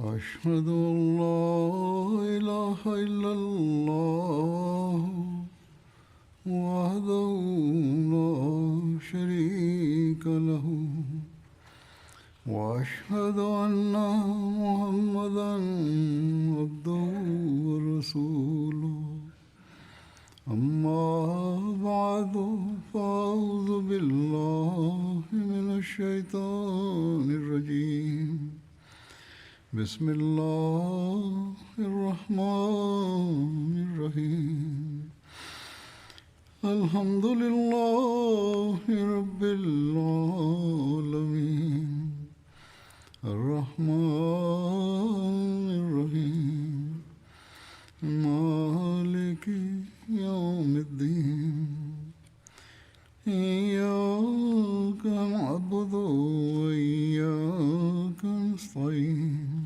أشهد أن لا إله إلا الله وحده لا شريك له وأشهد أن محمدا عبده ورسوله أما بعد فأعوذ بالله من الشيطان الرجيم بسم الله الرحمن الرحيم الحمد لله رب العالمين الرحمن الرحيم مالك يوم الدين إياك نعبد وإياك نستعين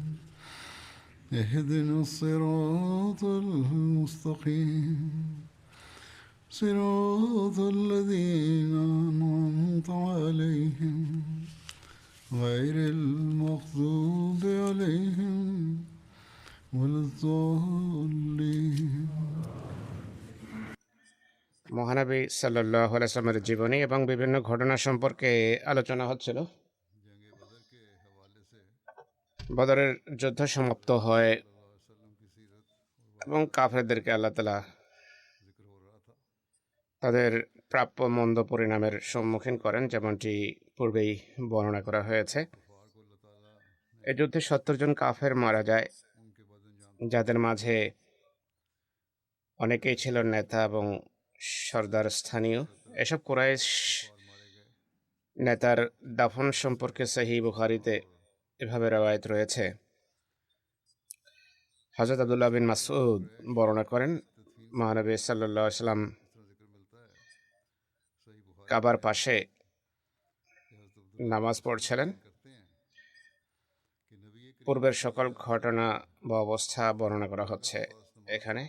اهدنا الصراط المستقيم صراط الذين أنعمت عليهم غير المغضوب عليهم ولا الضالين মহানবী সাল্লাল্লাহু আলাইহি ওয়াসাল্লামের জীবনী এবং বিভিন্ন ঘটনা সম্পর্কে আলোচনা হচ্ছিল। বদরের যুদ্ধ সমাপ্ত হয় এবং কাফেরদেরকে আল্লাহ তাআলা তাদের প্রাপ্য মন্দ পরিণামের সম্মুখীন করেন, যেমনটি পূর্বেই বর্ণনা করা হয়েছে। এই যুদ্ধে ৭০ জন কাফের মারা যায়, যাদের মাঝে অনেকেই ছিল নেতা এবং সর্দার স্থানীয়। এসব কুরাইশ নেতার দাফন সম্পর্কে সহিহ বুখারীতে এভাবে রওয়ায়াত রয়েছে। হযরত আব্দুল্লাহ বিন মাসউদ বর্ণনা করেন, মহানবী সাল্লাল্লাহু আলাইহি ওয়াসাল্লাম কাবার পাশে নামাজ পড়ছিলেন। পূর্বের সকল ঘটনা বা অবস্থা বর্ণনা করা হচ্ছে এখানে।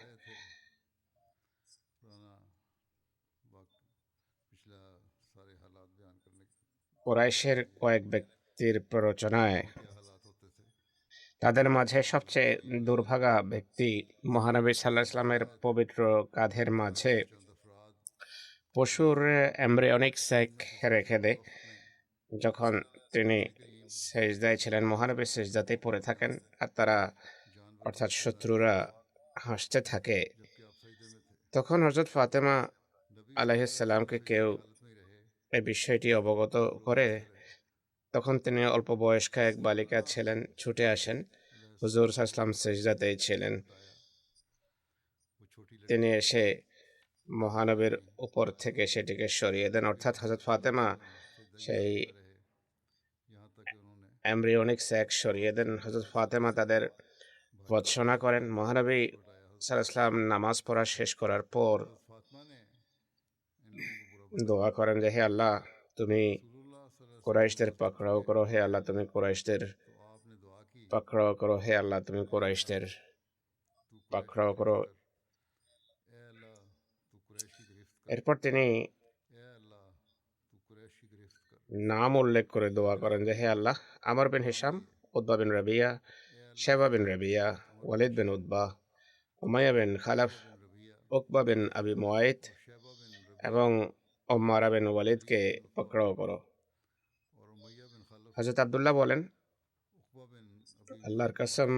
কুরাইশের কয়েক ব্যক্তির প্ররোচনায় তাদের মাঝে সবচেয়ে দুর্ভাগা ব্যক্তি মহানবী সাল্লাল্লাহু আলাইহি ওয়াসাল্লামের পবিত্র কাঁধের মাঝে পশুর এমব্রিয়নিক স্যাক রেখে দেয়। যখন তিনি সেজদায় ছিলেন, মহানবী সেজদাতেই পড়ে থাকেন আর তারা অর্থাৎ শত্রুরা হাসতে থাকে। তখন হযরত ফাতেমা আলাইহিস সালামকে কেউ এই বিষয়টি অবগত করে। তখন তিনি অল্প বয়স্কা এক বালিকা ছিলেন, ছুটে আসেন। হুজুর সাল্লাল্লাহু আলাইহি ওয়াসাল্লাম সেজদাতেই ছিলেন। তিনি এসে মহানবীর উপর থেকে সেটিকে সরিয়ে দেন, অর্থাৎ হযরত ফাতেমা সেই এমব্রিয়নিক স্যাক সরিয়ে দেন। হযরত ফাতেমা তাদের ভর্ৎসনা করেন। মহানবী সাল্লাল্লাহু আলাইহি ওয়াসাল্লাম নামাজ পড়া শেষ করার পর দোয়া করেন যে, হে আল্লাহ, তুমি কুরাইশদের পাকড়াও করো। হে আল্লাহ, তুমি কুরাইশদের পাকড়াও করো। হে আল্লাহ, তুমি কুরাইশদের পাকড়াও করো। এরপর তিনি নাম উল্লেখ করে দোয়া করেন যে, হে আল্লাহ, আমর বিন হিশাম, উতবা বিন রাবিয়া, শায়বা বিন রাবিয়া, ওয়ালিদ বিন উতবা, উমাইয়া বিন খালাফ, উকবা বিন আবি মুআইত এবং উম্মারা বিন ওয়ালিদকে পাকড়াও করো। হযরত আব্দুল্লাহ বলেন, আল্লাহর কসম,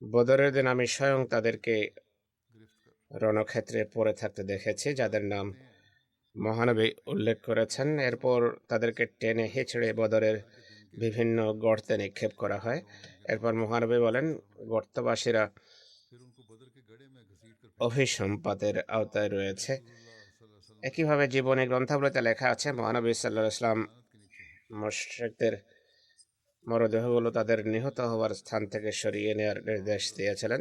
বদরের দিন আমি স্বয়ং তাদেরকে রণক্ষেত্রে পড়ে থাকতে দেখেছি, যাদের নাম মহানবী উল্লেখ করেছেন। এরপর তাদেরকে টেনে হিচড়ে বদরের বিভিন্ন গর্তে নিক্ষেপ করা হয়। এরপর মহানবী বলেন, গর্তবাসীরা অভিসম্পাতের আওতায় রয়েছে। একইভাবে জীবনী গ্রন্থাবলীতে লেখা আছে, মহানবী সাল্লাল্লাহু আলাইহি ওয়াসাল্লাম মুশরিকদের মরদেহগুলো তাদের নিহত হওয়ার স্থান থেকে সরিয়ে নেওয়ার নির্দেশ দিয়েছিলেন।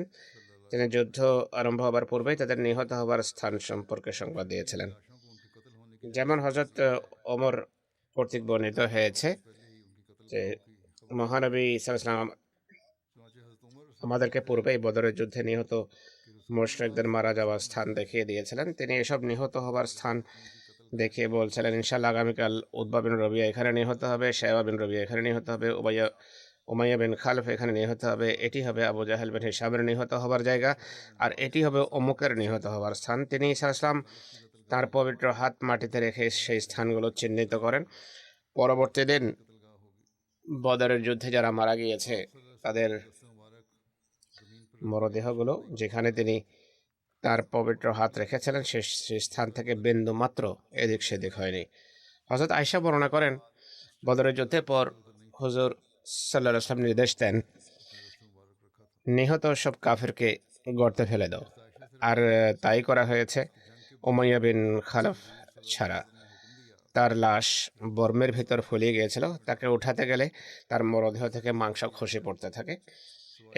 তিনি যুদ্ধ আরম্ভ হবার পূর্বেই তাদের নিহত হবার স্থান সম্পর্কে সংবাদ দিয়েছিলেন। যেমন হযরত ওমর কর্তৃক বর্ণিত হয়েছে যে, মহানবী সাল্লাল্লাহু আলাইহি ওয়াসাল্লাম আমাদেরকে পূর্বেই বদরের যুদ্ধে নিহত মুশরিকদের মারা যাওয়ার স্থান দেখিয়ে দিয়েছিলেন। তিনি এসব নিহত হবার স্থান দেখিয়ে বলছিলেন, ইনশাআল্লাহ আগামীকাল উতবা বিন রবিয়া এখানে নিহত হবে, শায়বা বিন রবিয়া এখানে নিহত হবে, উমাইয়া বিন খালফ এখানে নিহত হবে, এটি হবে আবু জাহেল বিন হিশামের নিহত হবার জায়গা, আর এটি হবে অমুকের নিহত হবার স্থান। তিনি ইসলাম তার পবিত্র হাত মাটিতে রেখে সেই স্থানগুলো চিহ্নিত করেন। পরবর্তী দিন বদরের যুদ্ধে যারা মারা গিয়েছে তাদের মরদেহগুলো যেখানে তিনি তার পবিত্র হাত রেখেছিলেন সেই স্থান থেকে বিন্দু মাত্র এদিক সেদিক হয়নি। হযরত আয়েশা বর্ণনা করেন, বদরের যুদ্ধের পর হুজুর সাল্লাল্লাহু আলাইহি ওয়াসাল্লাম নির্দেশ দেন, নিহত সব কাফেরকে গর্তে ফেলে দাও। আর তাই করা হয়েছে। উমাইয়া বিন খালফ ছাড়া তার লাশ বর্মের ভিতর ফুলিয়ে গিয়েছিল। তাকে উঠাতে গেলে তার মরদেহ থেকে মাংস খসে পড়তে থাকে।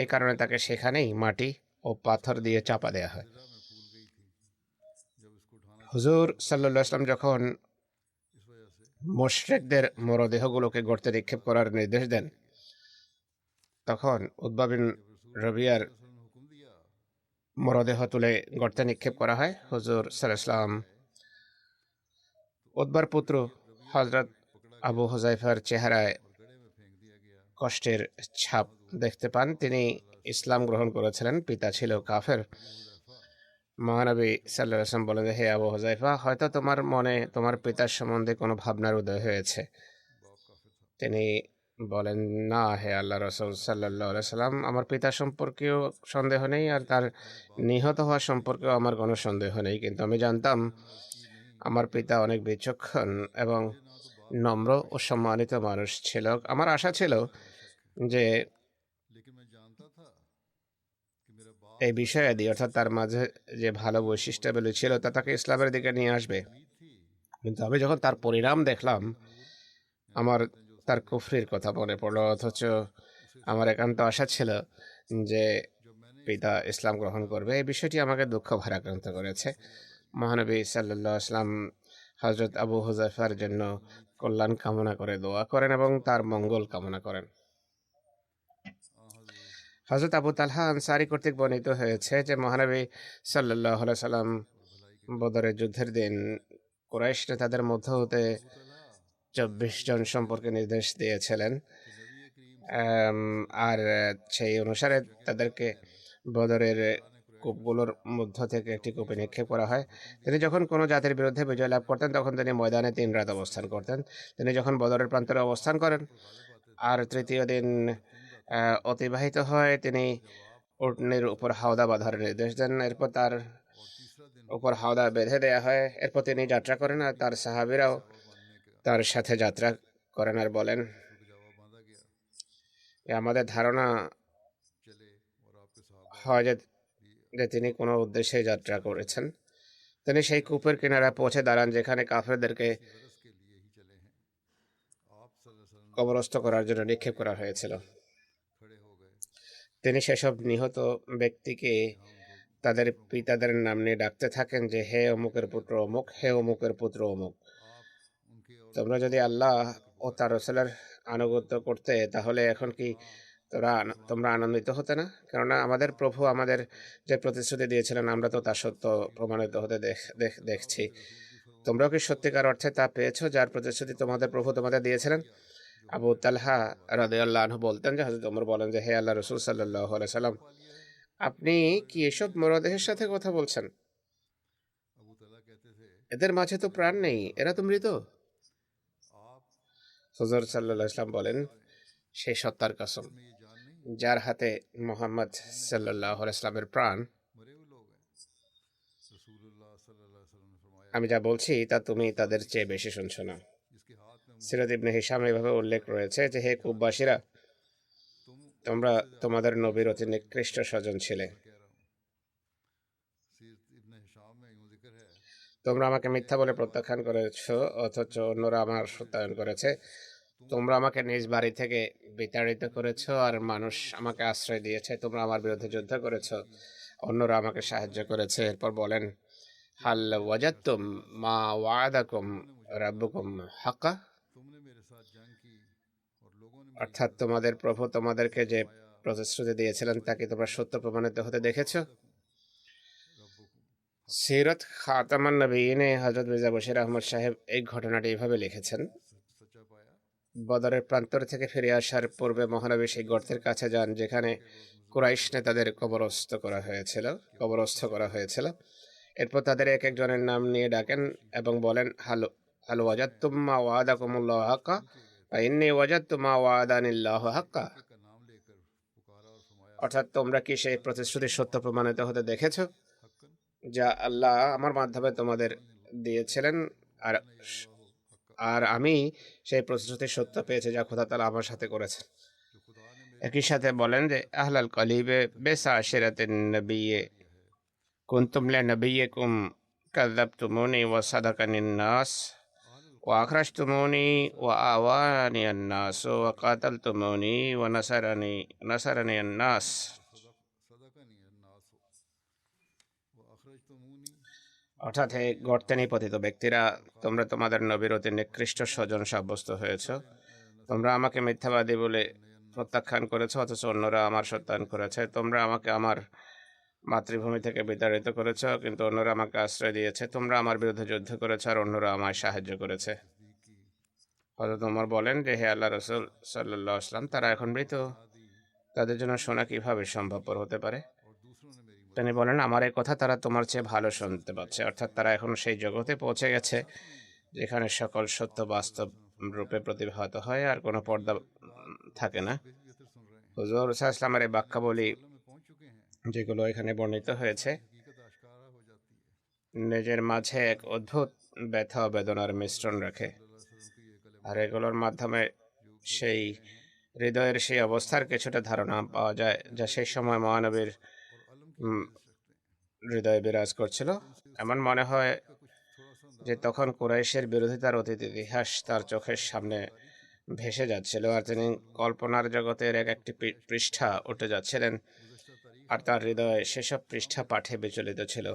এই কারণে তাকে সেখানেই মাটি ও পাথর দিয়ে চাপা দেওয়া হয়। হুজুর সাল্লাল্লাহু আলাইহি ওয়াসাল্লাম যখন মুশরিকদের মরদেহগুলোকে গর্তে নিক্ষেপ করার নির্দেশ দেন, তখন উতবা বিন রবিয়ার মরদেহ তুলে গর্তে নিক্ষেপ করা হয়। হুজুর সাল্লাল্লাহু আলাইহি ওয়াসাল্লাম উতবার পুত্র হযরত আবু হুযায়ফার চেহারায় কষ্টের ছাপ দেখতে পান। তিনি ইসলাম গ্রহণ করেছিলেন, পিতা ছিল কাফের। মহানবী সাল্লাল্লাহু আলাইহি ওয়াসাল্লাম বলেন, হে আবু হুযায়ফা, হয়তো তোমার মনে তোমার পিতার সম্বন্ধে কোনো ভাবনার উদয় হয়েছে। তিনি বলেন, না হে আল্লাহ রাসূল সাল্লাল্লাহু আলাইহি ওয়াসাল্লাম, আমার পিতা সম্পর্কেও সন্দেহ নেই, আর তার নিহত হওয়া সম্পর্কেও আমার কোনো সন্দেহ নেই। কিন্তু আমি জানতাম আমার পিতা অনেক বিচক্ষণ এবং নম্র ও সম্মানিত মানুষ ছিল। আমার আশা ছিল যে এই বিষয়াদি অর্থাৎ তার মাঝে যে ভালো বৈশিষ্ট্যগুলি ছিল তা তাকে ইসলামের দিকে নিয়ে আসবে। কিন্তু আমি যখন তার পরিণাম দেখলাম, আমার তার কুফরির কথা মনে পড়লো। অথচ আমার একান্ত আশা ছিল যে পিতা ইসলাম গ্রহণ করবে। এই বিষয়টি আমাকে দুঃখ ভারাক্রান্ত করেছে। মহানবী সাল্লাল্লাহু আলাইহি ওয়াসাল্লাম হযরত আবু হুযায়ফার জন্য কল্যাণ কামনা করে দোয়া করেন এবং তার মঙ্গল কামনা করেন। হযরত আবু তালহা আনসারী কর্তৃক বর্ণিত হয়েছে যে মহানবী সাল্লাল্লাহু আলাইহি ওয়াসাল্লাম বদরের যুদ্ধের দিন কুরাইশরা তাদের মধ্য হতে 24 জন সম্পর্কে নির্দেশ দিয়েছিলেন। আর সেই অনুসারে তাদেরকে বদরের কূপগুলোর মধ্য থেকে একটি কূপে নিক্ষেপ করা হয়। তিনি যখন কোনো জাতির বিরুদ্ধে বিজয় লাভ করতেন তখন তিনি ময়দানে 3 রাত অবস্থান করতেন। তিনি যখন বদরের প্রান্তরে অবস্থান করেন আর তৃতীয় দিন অতিবাহিত হয়, তিনি উটনির উপর হাওদা বাঁধার নির্দেশ দেন। এরপর তার উপর হাওদা বেঁধে দেয়া হয়। এরপর তিনি যাত্রা করেন আর তার সাহাবীরাও তার সাথে যাত্রা করেন আর বলেন, আমাদের ধারণা হয় যে তিনি কোনো উদ্দেশ্যে যাত্রা করেছেন। তিনি সেই কূপের কিনারা পৌঁছে দাঁড়ান যেখানে কাফেরদেরকে কবরস্থ করার জন্য নিক্ষেপ করা হয়েছিল। তিনি সেসব নিহত ব্যক্তিকে তাদের পিতাদের নাম নিয়ে ডাকতে থাকেন যে, হে অমুকের পুত্র অমুক, হে অমুকের পুত্র অমুক, তোমরা যদি আল্লাহ ও তার রাসূলের আনুগত্য করতে তাহলে এখন কি তোমরা আনন্দিত হতে না? কেননা আমাদের প্রভু আমাদের যে প্রতিশ্রুতি দিয়েছিলেন আমরা তো তা সত্য প্রমাণিত হতে দেখছি। তোমরাও কি সত্যিকার অর্থে তা পেয়েছো যার প্রতিশ্রুতি তোমাদের প্রভু তোমাদের দিয়েছিলেন? আবু তালহা রাদিয়াল্লাহু আনহু বলতেন যে হযরত ওমর বলেন যে, হে আল্লাহ রাসূল সাল্লাল্লাহু আলাইহি সাল্লাম, আপনি কি এসব মরদেহের সাথে কথা বলছেন? এদের মাঝে তো প্রাণ নেই, এরা তো মৃত। হুজুর সাল্লাল্লাহু আলাইহি সাল্লাম বলেন, সেই সত্তার কসম যার হাতে মুহাম্মদ সাল্লাল্লাহু আলাইহি সাল্লামের প্রাণ, আমি যা বলছি তা তুমি তাদের চেয়ে বেশি শুনছো না। সিরাত ইবনে হিশাম এভাবে উল্লেখ রয়েছে যে, হে কুববাসীরা, তোমরা তোমাদের নবীর অতি নিকৃষ্ট স্বজন ছিলে। তোমরা আমাকে মিথ্যা বলে প্রত্যাখ্যান করেছো, অথচ অন্যরা আমার সত্যায়ন করেছে। তোমরা আমাকে নিজ বাড়ি থেকে বিতাড়িত করেছো আর মানুষ আমাকে আশ্রয় দিয়েছে। তোমরা আমার বিরুদ্ধে যুদ্ধ করেছো, অন্যরা আমাকে সাহায্য করেছে। এরপর বলেন, হাল ওয়াজাদতুম মা ওয়াদাকুম রাব্বুকুম হাক্কা, অর্থাৎ তোমাদের প্রভু তোমাদেরকে যে প্রতিশ্রুতি দিয়েছিলেন তাকে তোমরা সত্য প্রমাণিত হতে দেখেছো? সিরাত খাতামান নবীনে হযরত মির্জা বশির আহমদ সাহেব এই ঘটনাটি এভাবে লিখেছেন, বদরের প্রান্তর থেকে ফিরে আসার পূর্বে মহানবী সেই গর্তের কাছে যান যেখানে কুরাইশ নেতাদের কবরস্থ করা হয়েছিল। এরপর তাদের এক একজনের নাম নিয়ে ডাকেন এবং বলেন, হালো হালো ওয়াজাদতুম মা ওয়াদাকুমুল্লাহু হাক্কা ওয়া ইন্নী ওয়াজাদতু মা ওয়াদানিল্লাহু হাক্কা। অর্থাৎ তোমরা কি সেই প্রতিশ্রুতি সত্য প্রমাণিত হতে দেখেছো যা আল্লাহ আমার মাধ্যমে তোমাদের দিয়েছিলেন, আর আর আমি সেই প্রতিশ্রুতি সত্য পেয়েছি যা খোদা তাআলা আমার সাথে করেছেন। একই সাথে বলেন যে আহলাল কলিবে বেসাশিরাতিন নবিয়্যে কুনতুম লিনবিয়্যিকুম কাযাবতুমুনি ওয়া সাদাকানিন নাস ওয়া আখরাজতুমুনি ওয়া আওয়ানিয়ান নাস ওয়া কাতালতুমুনি ওয়া নাসারানিয়ান নাস। অর্থাৎ হে গর্তে নিপতিত ব্যক্তিরা, তোমরা তোমাদের নবীর অতি নিকৃষ্ট স্বজন সাব্যস্ত হয়েছ। তোমরা আমাকে মিথ্যাবাদী বলে প্রত্যাখ্যান করেছ, অথচ অন্যরা আমার সত্যায়ন করেছে। তোমরা আমাকে আমার মাতৃভূমি থেকে বিতাড়িত করেছ, কিন্তু অন্যরা আমাকে আশ্রয় দিয়েছে। তোমরা আমার বিরুদ্ধে যুদ্ধ করেছ, আর অন্যরা আমায় সাহায্য করেছে। হযরত ওমর বলেন যে হে আল্লাহ রাসূল সাল্লাল্লাহু আলাইহি ওয়াসাল্লাম, তারা এখন মৃত, তাদের জন্য শোনা কিভাবে সম্ভবপর হতে পারে? তিনি বলেন, আমার এই কথা তারা তোমার চেয়ে ভালো শুনতে পাচ্ছে। অর্থাৎ তারা এখন সেই জগতে পৌঁছে গেছে যেখানে সকল সত্য বাস্তব রূপে প্রতিভাত হয় আর কোনো পর্দা থাকে না। হুজুর ইসলামের এই বাক্যাবলী যেগুলো এখানে বর্ণিত হয়েছে, নিজের মাঝে এক অদ্ভুত ব্যথা ও বেদনার মিশ্রণ রাখে, আর এগুলোর মাধ্যমে সেই হৃদয়ের সেই অবস্থার কিছুটা ধারণা পাওয়া যায় যা সেই সময় মহানবীর হৃদয়ে বিরাজ করছিল। এমন মনে হয় যে তখন কুরাইশের বিরোধিতার অতীত ইতিহাস তার চোখের সামনে ভেসে যাচ্ছিল, আর তিনি কল্পনার জগতের এক একটি পৃষ্ঠা উঠে যাচ্ছিলেন, আর তার হৃদয় সেসব পৃষ্ঠা পাঠে বিচলিত ছিল।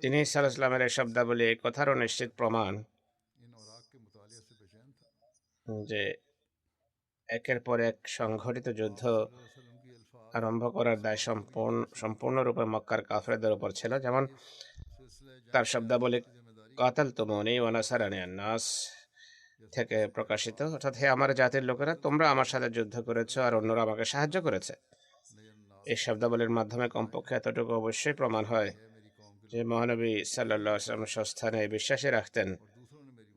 তিনি সাল্লাল্লাহু আলাইহি ওয়াসাল্লামের এই শব্দাবলী এই কথারও নিশ্চিত প্রমাণ যে একের পর এক সংঘটিত যুদ্ধ আরম্ভ করার দায় সম্পূর্ণরূপে মক্কার কাফেরদের উপর ছিল। যেমন তার শব্দাবলী কাতালতুমুনি ওয়া নাসারানিয়ান নাস থেকে প্রকাশিত, অর্থাৎ হে আমার জাতির লোকেরা, তোমরা আমার সাথে যুদ্ধ করেছো আর অন্যরা আমাকে সাহায্য করেছে। এই শব্দাবলীর মাধ্যমে কমপক্ষে এতটুকু অবশ্যই প্রমাণ হয় যে মহানবী সাল্লাল্লাহু আলাইহি ওয়াসাল্লাম স্বস্থানে বিশ্বাসী রাখতেন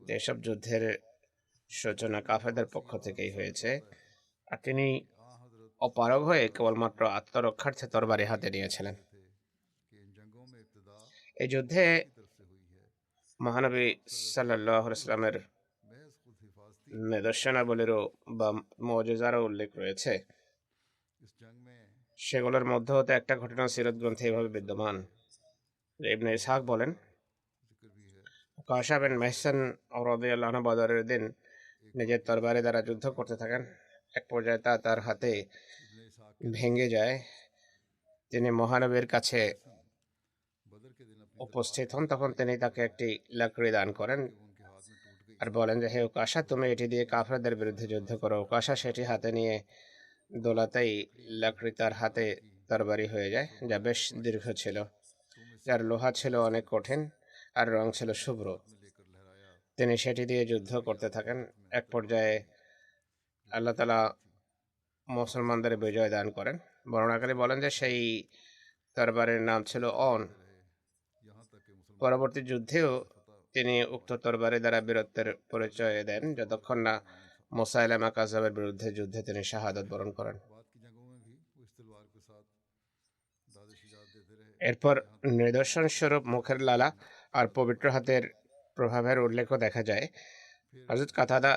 যে এসব যুদ্ধের সূচনা কাফেরদের পক্ষ থেকেই হয়েছে, আর তিনি অপারগ হয়ে কেবলমাত্র আত্মরক্ষার্থে তরবারি হাতে নিয়েছিলেন। এই যুদ্ধে মহানবী সাল্লাল্লাহু আলাইহি ওয়াসাল্লামের নিদর্শনাবলীরও বা মুজিজারও উল্লেখ রয়েছে। সেগুলোর মধ্যে হতে একটা ঘটনা সিরাত গ্রন্থে এভাবে বিদ্যমান। ইবনে ইসহাক বলেন, উকাশা বিন মেহসান রাদিয়াল্লাহু আনহু বদরের দিন নিজের তরবারি দ্বারা যুদ্ধ করতে থাকেন। এক পর্যায়ে তা তার হাতে ভেঙে যায়। তিনি মহানবীর কাছে উপস্থিত হন, তখন তিনি তাকে একটি লাকড়ি দান করেন আর বলেন যে হে উকাশা, তুমি এটি দিয়ে কাফেরদের বিরুদ্ধে যুদ্ধ করো। উকাশা সেটি হাতে নিয়ে দোলাতেই লাকড়ি তার হাতে তরবারি হয়ে যায়, যা বেশ দীর্ঘ ছিল, যার লোহা ছিল অনেক কঠিন আর রং ছিল শুভ্র। তিনি সেটি দিয়ে যুদ্ধ করতে থাকেন। এক পর্যায়ে আল্লাহ তাআলা মুসলমানদের বিজয় দান করেন। বর্ণনাকারী বলেন যে সেই তরবারির নাম ছিল অন। পরবর্তী যুদ্ধেও তিনি উক্ত তরবারি দ্বারা বীরত্বের পরিচয় দেন যতক্ষণ না মুসাইলামা কাযাবের বিরুদ্ধে যুদ্ধে তিনি শাহাদাত বরণ করেন। এরপর নিদর্শন স্বরূপ মুখের লালা আর পবিত্র হাতের প্রভাবের উল্লেখও দেখা যায়। হযরত কাতাদা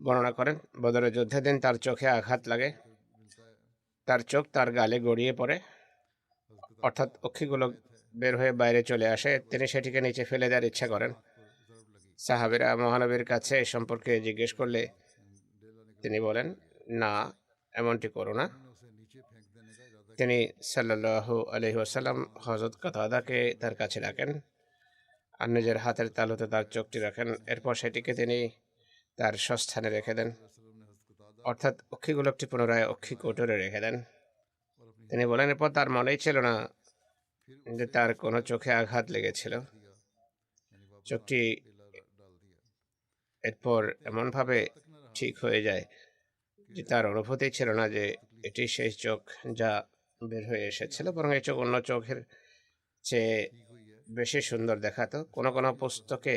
বর্ণনা করেন, বদরের যুদ্ধের দিন তার চোখে আঘাত লাগে, তার চোখ তার গালে গড়িয়ে পড়ে, অর্থাৎ অক্ষিগুলো বের হয়ে বাইরে চলে আসে। তিনি সেটিকে নিচে ফেলে দেওয়ার ইচ্ছা করেন। সাহাবীরা মহানবীর কাছে এ সম্পর্কে জিজ্ঞেস করলে তিনি বলেন, না, এমনটি করো না। তিনি সাল্লাল্লাহু আলাইহি ওয়াসাল্লাম হযরত কাতাদাকে তার কাছে ডাকেন আর নিজের হাতের তালুতে তার চোখটি রাখেন। এরপর সেটিকে তিনি তার স্বস্থানে রেখে দেন, অর্থাৎ অক্ষিগোলকটি পুনরায় অক্ষি কৌটোরে রেখে দেন। তিনি বলেন, এরপর তার মনেই ছিল না যে তার কোনো চোখে আঘাত লেগেছিল। চোখটি এরপর এমনভাবে ঠিক হয়ে যায় যে তার অনুভূতি ছিল না যে এটি সেই চোখ যা বের হয়ে এসেছিল, বরং এই চোখ অন্য চোখের চেয়ে বেশি সুন্দর দেখাতো। কোনো কোনো পুস্তকে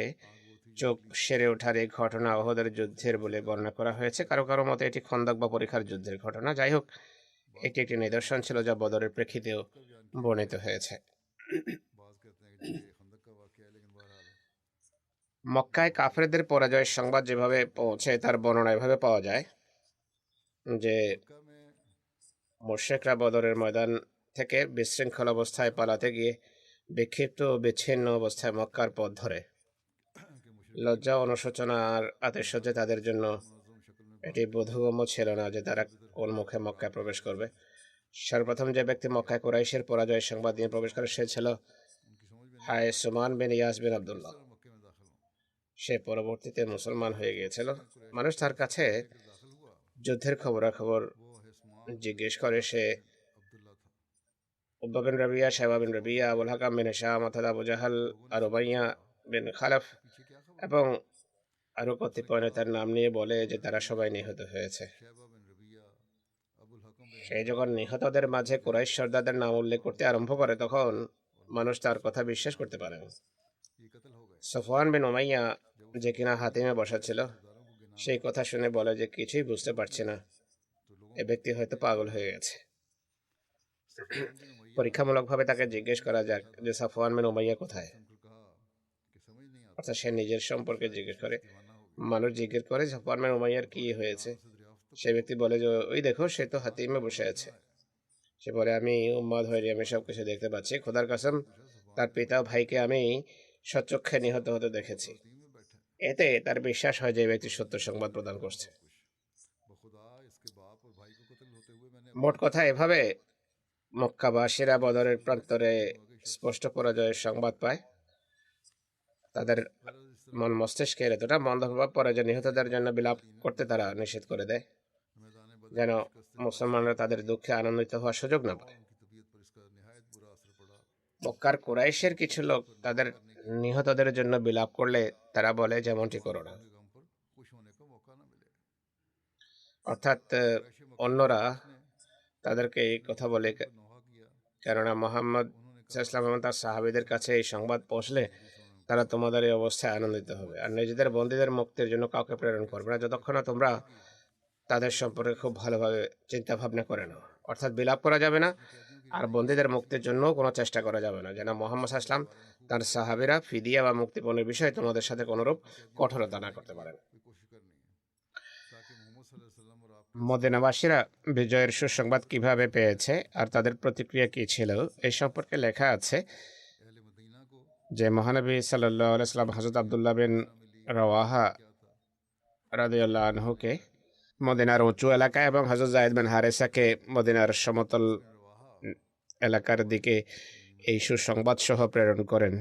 চোখ সেরে ওঠার এই ঘটনা ওহদের যুদ্ধের বলে বর্ণনা করা হয়েছে, কারো কারো মতে এটি খন্দক বা পরীক্ষার যুদ্ধের ঘটনা। যাই হোক, এটি একটি নিদর্শন ছিল যা বদরের প্রেক্ষিতেও বর্ণিত হয়েছে। মক্কায় কাফেরদের পরাজয়ের সংবাদ যেভাবে পৌঁছে তার বর্ণনা এভাবে পাওয়া যায় যে মুশরিকরা বদরের ময়দান থেকে বিশৃঙ্খল অবস্থায় পালাতে গিয়ে বিক্ষিপ্ত ও বিচ্ছিন্ন অবস্থায় মক্কার পথ ধরে। লজ্জা, অনুশোচনা আর আতিশয্যে তাদের জন্য এটি বোধগম্য ছিল না যে তারা কোন মুখে মক্কায় প্রবেশ করবে। সর্বপ্রথম যে ব্যক্তি মক্কায় কুরাইশের পরাজয়ের সংবাদ নিয়ে প্রবেশ করে সে ছিল সুমান বিন ইয়াস বিন আব্দুল্লাহ। সে পরবর্তীতে মুসলমান হয়ে গিয়েছিল। মানুষ তার কাছে যুদ্ধের খবরাখবর জিজ্ঞেস করে। সে উকবা বিন রবিয়া, শায়বা বিন রবিয়া, আবুল হাকাম বিন হিশাম অর্থাৎ আবু জাহাল আর উমাইয়া বিন খালাফ এবং আরো কতিপয় নেতার নাম নিয়ে বলে যে তারা সবাই নিহত হয়েছে। সেই যখন নিহতদের মাঝে কুরাইশ সর্দারদের নাম উল্লেখ করতে আরম্ভ করে তখন মানুষ তার কথা বিশ্বাস করতে পারে না। সফওয়ান বিন উমাইয়া, যে কিনা হাতিমে বসা ছিল, সেই কথা শুনে বলে যে কিছুই বুঝতে পারছি না, এ ব্যক্তি হয়তো পাগল হয়ে গেছে। পরীক্ষামূলকভাবে তাকে জিজ্ঞেস করা যাক যে সফওয়ান বিন উমাইয়া কোথায়, অর্থাৎ সে নিজের সম্পর্কে জিজ্ঞেস করে। মানুষ জিজ্ঞেস করে সফওয়ান বিন উমাইয়ার কি হয়েছে। সে ব্যক্তি বলে যে ওই দেখো, সে তো হাতিমে বসে আছে। সে বলে আমি উম্মাদ হয়নি, আমি সবকিছু দেখতে পাচ্ছি। খোদার কসম, তার পিতা ভাইকে আমি সচক্ষে নিহত হতে দেখেছি। এতে তার বিশ্বাস হয় যে ব্যক্তি সত্য সংবাদ প্রদান করছে। মোট কথা, এভাবে মক্কাবাসীরা বদরের প্রান্তরে স্পষ্ট পরাজয়ের সংবাদ পায়। তাদের মন মস্তিষ্কের এতটা মন্দ প্রভাব পড়ে যে নিহতদের জন্য বিলাপ করতে তারা নিষেধ করে দেয়, যেন মুসলমানরা তাদের দুঃখে আনন্দিত হওয়ার সুযোগ না পায়। মক্কার কুরাইশের কিছু লোক তাদের নিহতদের জন্য বিলাপ করলে তারা বলে যেমনটি করো না, অর্থাৎ অন্যরা তাদেরকে এই কথা বলে কেননা মোহাম্মদ ইসলাম এবং তার সাহাবীদের কাছে এই সংবাদ পৌঁছলে তারা তোমাদের এই অবস্থায় আনন্দিত হবে আর নিজেদের বন্দীদের মুক্তির জন্য কাউকে প্রেরণ করবে না যতক্ষণ না তোমরা তাদের সম্পর্কে খুব ভালোভাবে চিন্তা ভাবনা করে নাও। অর্থাৎ বিলাপ করা যাবে না আর বন্দীদের মুক্তির জন্য কোনো চেষ্টা করা যাবে না, যেন মোহাম্মদ ইসলাম তার সাহাবীরা ফিদিয়া বা মুক্তিপণের বিষয়ে তোমাদের সাথে কোনোরূপ কঠোরতা না করতে পারেন। মদিনাবাসীরা বিজয়ের সুসংবাদ কিভাবে পেয়েছে আর তাদের প্রতিক্রিয়া কি ছিল এই সম্পর্কে লেখা আছে যে মহানবী সাল্লাল্লাহু আলাইহি ওয়াসাল্লাম হযরত আব্দুল্লাহ বিন রাওয়াহা রাদিয়াল্লাহু আনহুকে মদিনার উঁচু এলাকা এবং হযরত যায়েদ বিন হারেসাকে মদিনার সমতল এলাকার দিকে এই সুসংবাদ সহ প্রেরণ করেন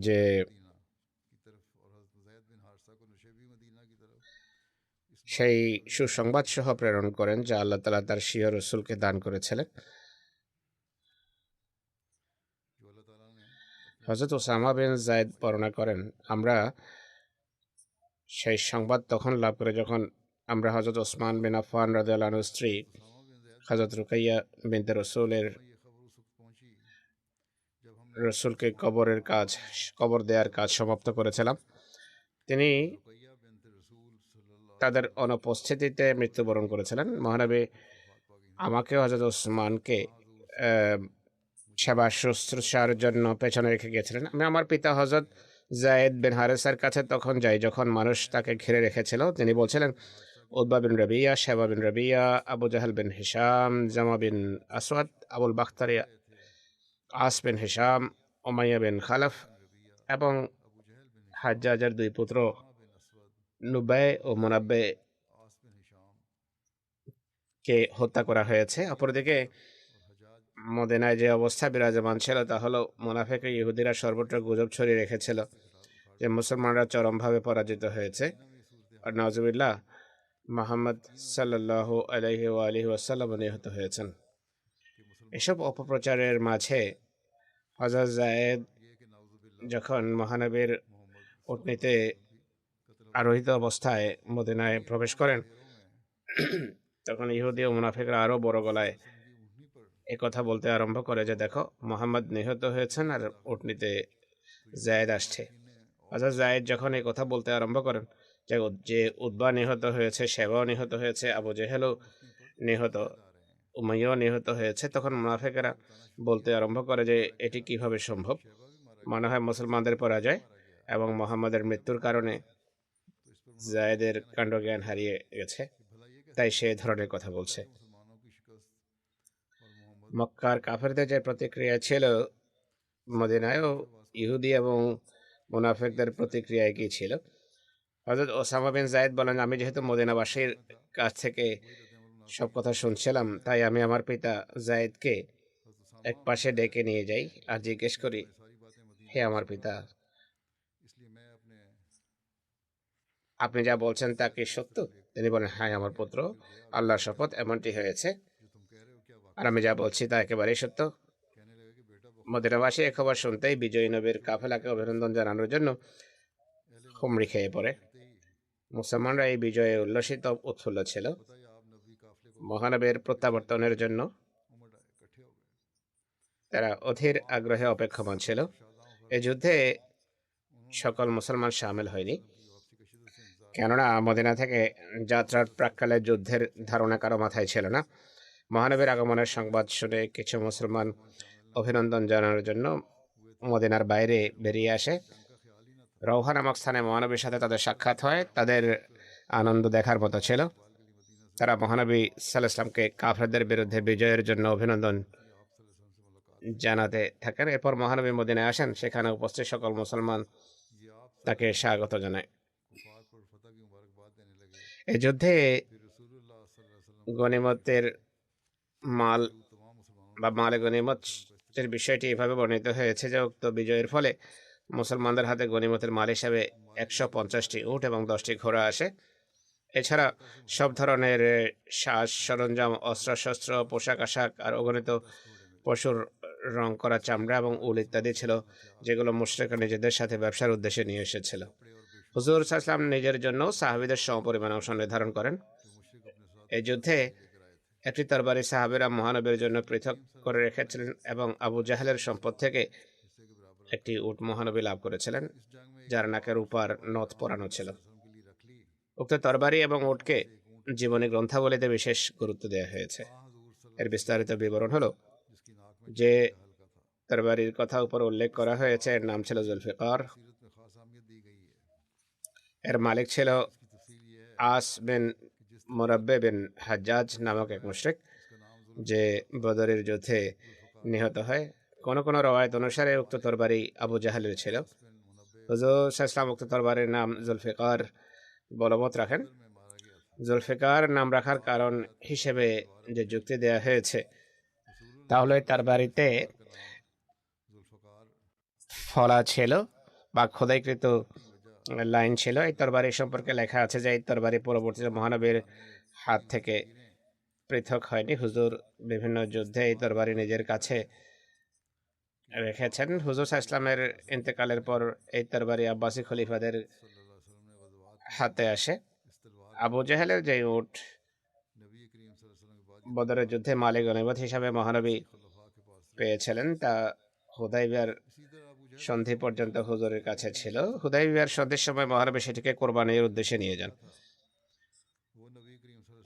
যে সেই সুসংবাদ সহ প্রেরণ করেন যা আল্লাহ তাআলা তার প্রিয় রাসূলকে দান করেছিলেন। হযরত ওসামা বিন যায়েদ বর্ণনা করেন, আমরা সেই সংবাদ তখন লাভ করে যখন আমরা হযরত ওসমান বিন আফফান রাদিয়াল্লাহু আনহুর স্ত্রী হযরত রুকাইয়া বিনতে রসুলকে কবর দেওয়ার কাজ সমাপ্ত করেছিলাম। তিনি তাদের অনুপস্থিতিতে মৃত্যুবরণ করেছিলেন। মহানবী আমাকে হযরত ওসমানকে সেবা শুশ্রূষার জন্য পেছনে রেখে গিয়েছিলেন। আমি আমার পিতা হযরত যায়েদ বিন হারেসার কাছে তখন যাই যখন মানুষ তাকে ঘিরে রেখেছিল। তিনি বলছিলেন, উতবা বিন রবিয়া, শায়বা বিন রবিয়া, আবু জাহাল বিন হিশাম, জামা বিন আসওয়াদ, আবুল বাখতারি, আস বিন হিশাম, উমাইয়া বিন খালাফ এবং হাজ্জাজের দুই পুত্র নুবাই ও মুনাব্বে কে হত্যা করা হয়েছে। অপরদিকে মদিনায় যে অবস্থা বিরাজমান ছিল তা হলো মুনাফিক ইহুদিরা সর্বত্র গুজব ছড়িয়ে রেখেছিল যে মুসলমানরা চরমভাবে পরাজিত হয়েছে আর নাউজুবিল্লাহ মুহাম্মদ সাল্লাল্লাহু আলাইহি ওয়া আলিহি ওয়াসাল্লাম নিহত হয়েছেন। এসব অপপ্রচারের মাঝে হযরত যায়েদ যখন মহানবীর উটনীতে আরোহিত অবস্থায় মদিনায় প্রবেশ করেন, তখন ইহুদি ও মুনাফিকরা আরো বড় গলায় এ কথা বলতে আরম্ভ করে যে দেখো, মোহাম্মদ নিহত হয়েছেন আর উটনিতে জায়েদ আসছে। হযরত জায়েদ যখন এই কথা বলতে আরম্ভ করেন যে উতবা নিহত হয়েছে, শেবাও নিহত হয়েছে, আবু জেহেলও নিহত, উমাইয়াও নিহত হয়েছে, তখন মুনাফিকেরা বলতে আরম্ভ করে যে এটি কিভাবে সম্ভব, মনে হয় মুসলমানদের পরাজয় এবং মোহাম্মদের মৃত্যুর কারণে জায়েদের কাণ্ডজ্ঞান হারিয়ে গেছে, তাই সে ধরনের কথা বলছে। মক্কার কাফেরদের যে প্রতিক্রিয়া ছিল, মদিনায়ও ইহুদি এবং মুনাফিকদের প্রতিক্রিয়া কি ছিল। হযরত ওসামা বিন জায়েদ বলেন, আমি যেহেতু মদিনাবাসীর কাছ থেকে সব কথা শুনছিলাম, তাই আমি আমার পিতা জায়েদকে এক পাশে ডেকে নিয়ে যাই আর জিজ্ঞেস করি, হে আমার পিতা, আপনি যা বলছেন তা কি সত্য? তিনি বলেন, হ্যাঁ আমার পুত্র, আল্লাহর শপথ এমনটি হয়েছে, আর আমি যা বলছি তা একেবারেই সত্য। মদিনাবাসী এ খবর শুনতেই বিজয়ী নবীর কাফেলাকে অভিনন্দন জানানোর জন্য হুমড়ি খেয়ে পড়ে। মুসলমানরা এই বিজয়ে উল্লসিত উৎফুল্ল ছিল। মহানবীর প্রত্যাবর্তনের জন্য তারা অধীর আগ্রহে অপেক্ষমান ছিল। এই যুদ্ধে সকল মুসলমান সামিল হয়নি, কেননা মদিনা থেকে যাত্রার প্রাক্কালে যুদ্ধের ধারণা কারো মাথায় ছিল না। মহানবীর আগমনের সংবাদ শুনে কিছু মুসলমান অভিনন্দন জানানোর জন্য মদিনার বাইরে বেরিয়ে আসে। রৌহা নামক স্থানে মহানবীর সাথে তাদের সাক্ষাৎ হয়। তাদের আনন্দ দেখার মতো ছিল। তারা মহানবী সাল্লাল্লাহু আলাইহি ওয়াসাল্লামকে কাফেরদের বিরুদ্ধে বিজয়ের জন্য অভিনন্দন জানাতে থাকেন। এরপর মহানবী মদিনায় আসেন, সেখানে উপস্থিত সকল মুসলমান তাকে স্বাগত জানায়। এই যুদ্ধে গনিমতের মাল বা মালে গনিমতের বিষয়টি এভাবে বর্ণিত হয়েছে যে উক্ত বিজয়ের ফলে মুসলমানদের হাতে গনিমতের মাল হিসাবে 150টি উট এবং 10টি ঘোড়া আসে। এছাড়া সব ধরনের সাজ সরঞ্জাম, অস্ত্রশস্ত্র, পোশাক আশাক আর অগণিত পশুর রং করা চামড়া এবং উল ইত্যাদি ছিল, যেগুলো মুশরিকরা নিজেদের সাথে ব্যবসার উদ্দেশ্যে নিয়ে এসেছিল। হুজুর সাল্লাল্লাহু আলাইহি ওয়াসাল্লাম নিজের জন্য সাহাবীদের সমপরিমাণ অংশ নির্ধারণ করেন। এই যুদ্ধে একটি তরবারি সাহাবীরা মহানবীর জন্য পৃথক করে রেখেছিলেন এবং আবু জাহেলের সম্পদ থেকে একটি উট মহানবী লাভ করেছিলেন, যার নাকের উপর নথ পরানো ছিল। উক্ত তরবারি এবং উটকে জীবনী গ্রন্থাবলীতে বিশেষ গুরুত্ব দেওয়া হয়েছে। এর বিস্তারিত বিবরণ হলো যে তরবারির কথা উপর উল্লেখ করা হয়েছে, এর নাম ছিল জুলফিকার। এর মালিক ছিল আস বিন মুরাব্বে বিন হাজ্জাজ নামক এক মুশরিক, যে বদরের যুদ্ধে নিহত হয়। কোন কোন রওয়ায়াত অনুসারে উক্ত তরবারি আবু জাহেলের ছিল। হুজুর সাল্লাল্লাহু আলাইহি ওয়াসাল্লাম উক্ত তরবারির নাম জুলফিকার বলবৎ রাখেন। জুলফিকার নাম রাখার কারণ হিসেবে যে যুক্তি দেওয়া হয়েছে, তাহলে তার বাড়িতে ফলা ছিল বা খোদাইকৃত লাইন ছিল। এই তরবারি সম্পর্কে লেখা আছে যে এই তরবারি পরবর্তীতে মহানবীর হাত থেকে পৃথক হয়নি। হুজুর বিভিন্ন যুদ্ধে এই তরবারি নিজের কাছে রেখেছেন। হুজুর সাল্লাল্লাহু আলাইহি ওয়াসাল্লামের ইন্তেকালের পর এই তরবারি আব্বাসী খলিফাদের হাতে আসে। আবু জাহেলের যে উট বদরের যুদ্ধে মালিক গনিমত হিসাবে মহানবী পেয়েছিলেন, তা হুদাইবিয়ার সন্ধি পর্যন্ত হুজুরের কাছে ছিল। হুদাইবিয়ার সন্ধির সময় মহানবী সেটিকে কোরবানির উদ্দেশ্যে নিয়ে যান।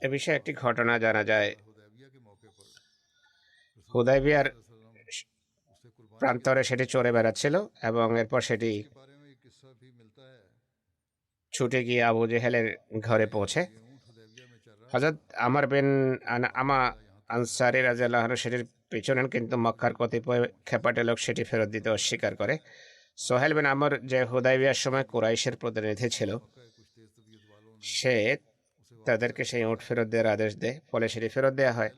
এ বিষয়ে একটি ঘটনা জানা যায়। হুদাইবিয়ার প্রান্তরে সেটি চড়ে বেড়াচ্ছিল এবং এরপর সেটি ছুটে গিয়ে আবু জেহেলের ঘরে পৌঁছে। হযরত আমর বিন আমা আনসারী রাদিয়াল্লাহু আনহু সেটির পিছনে, কিন্তু মক্কার কতিপয় খেপাটে লোক সেটি ফেরত দিতে অস্বীকার করে। সোহেল বিন আমর, যে হুদাইবিয়ার সময় কুরাইশের প্রতিনিধি ছিল, সে তাদেরকে সেই উট ফেরত দেওয়ার আদেশ দেয়, ফলে সেটি ফেরত দেওয়া হয়।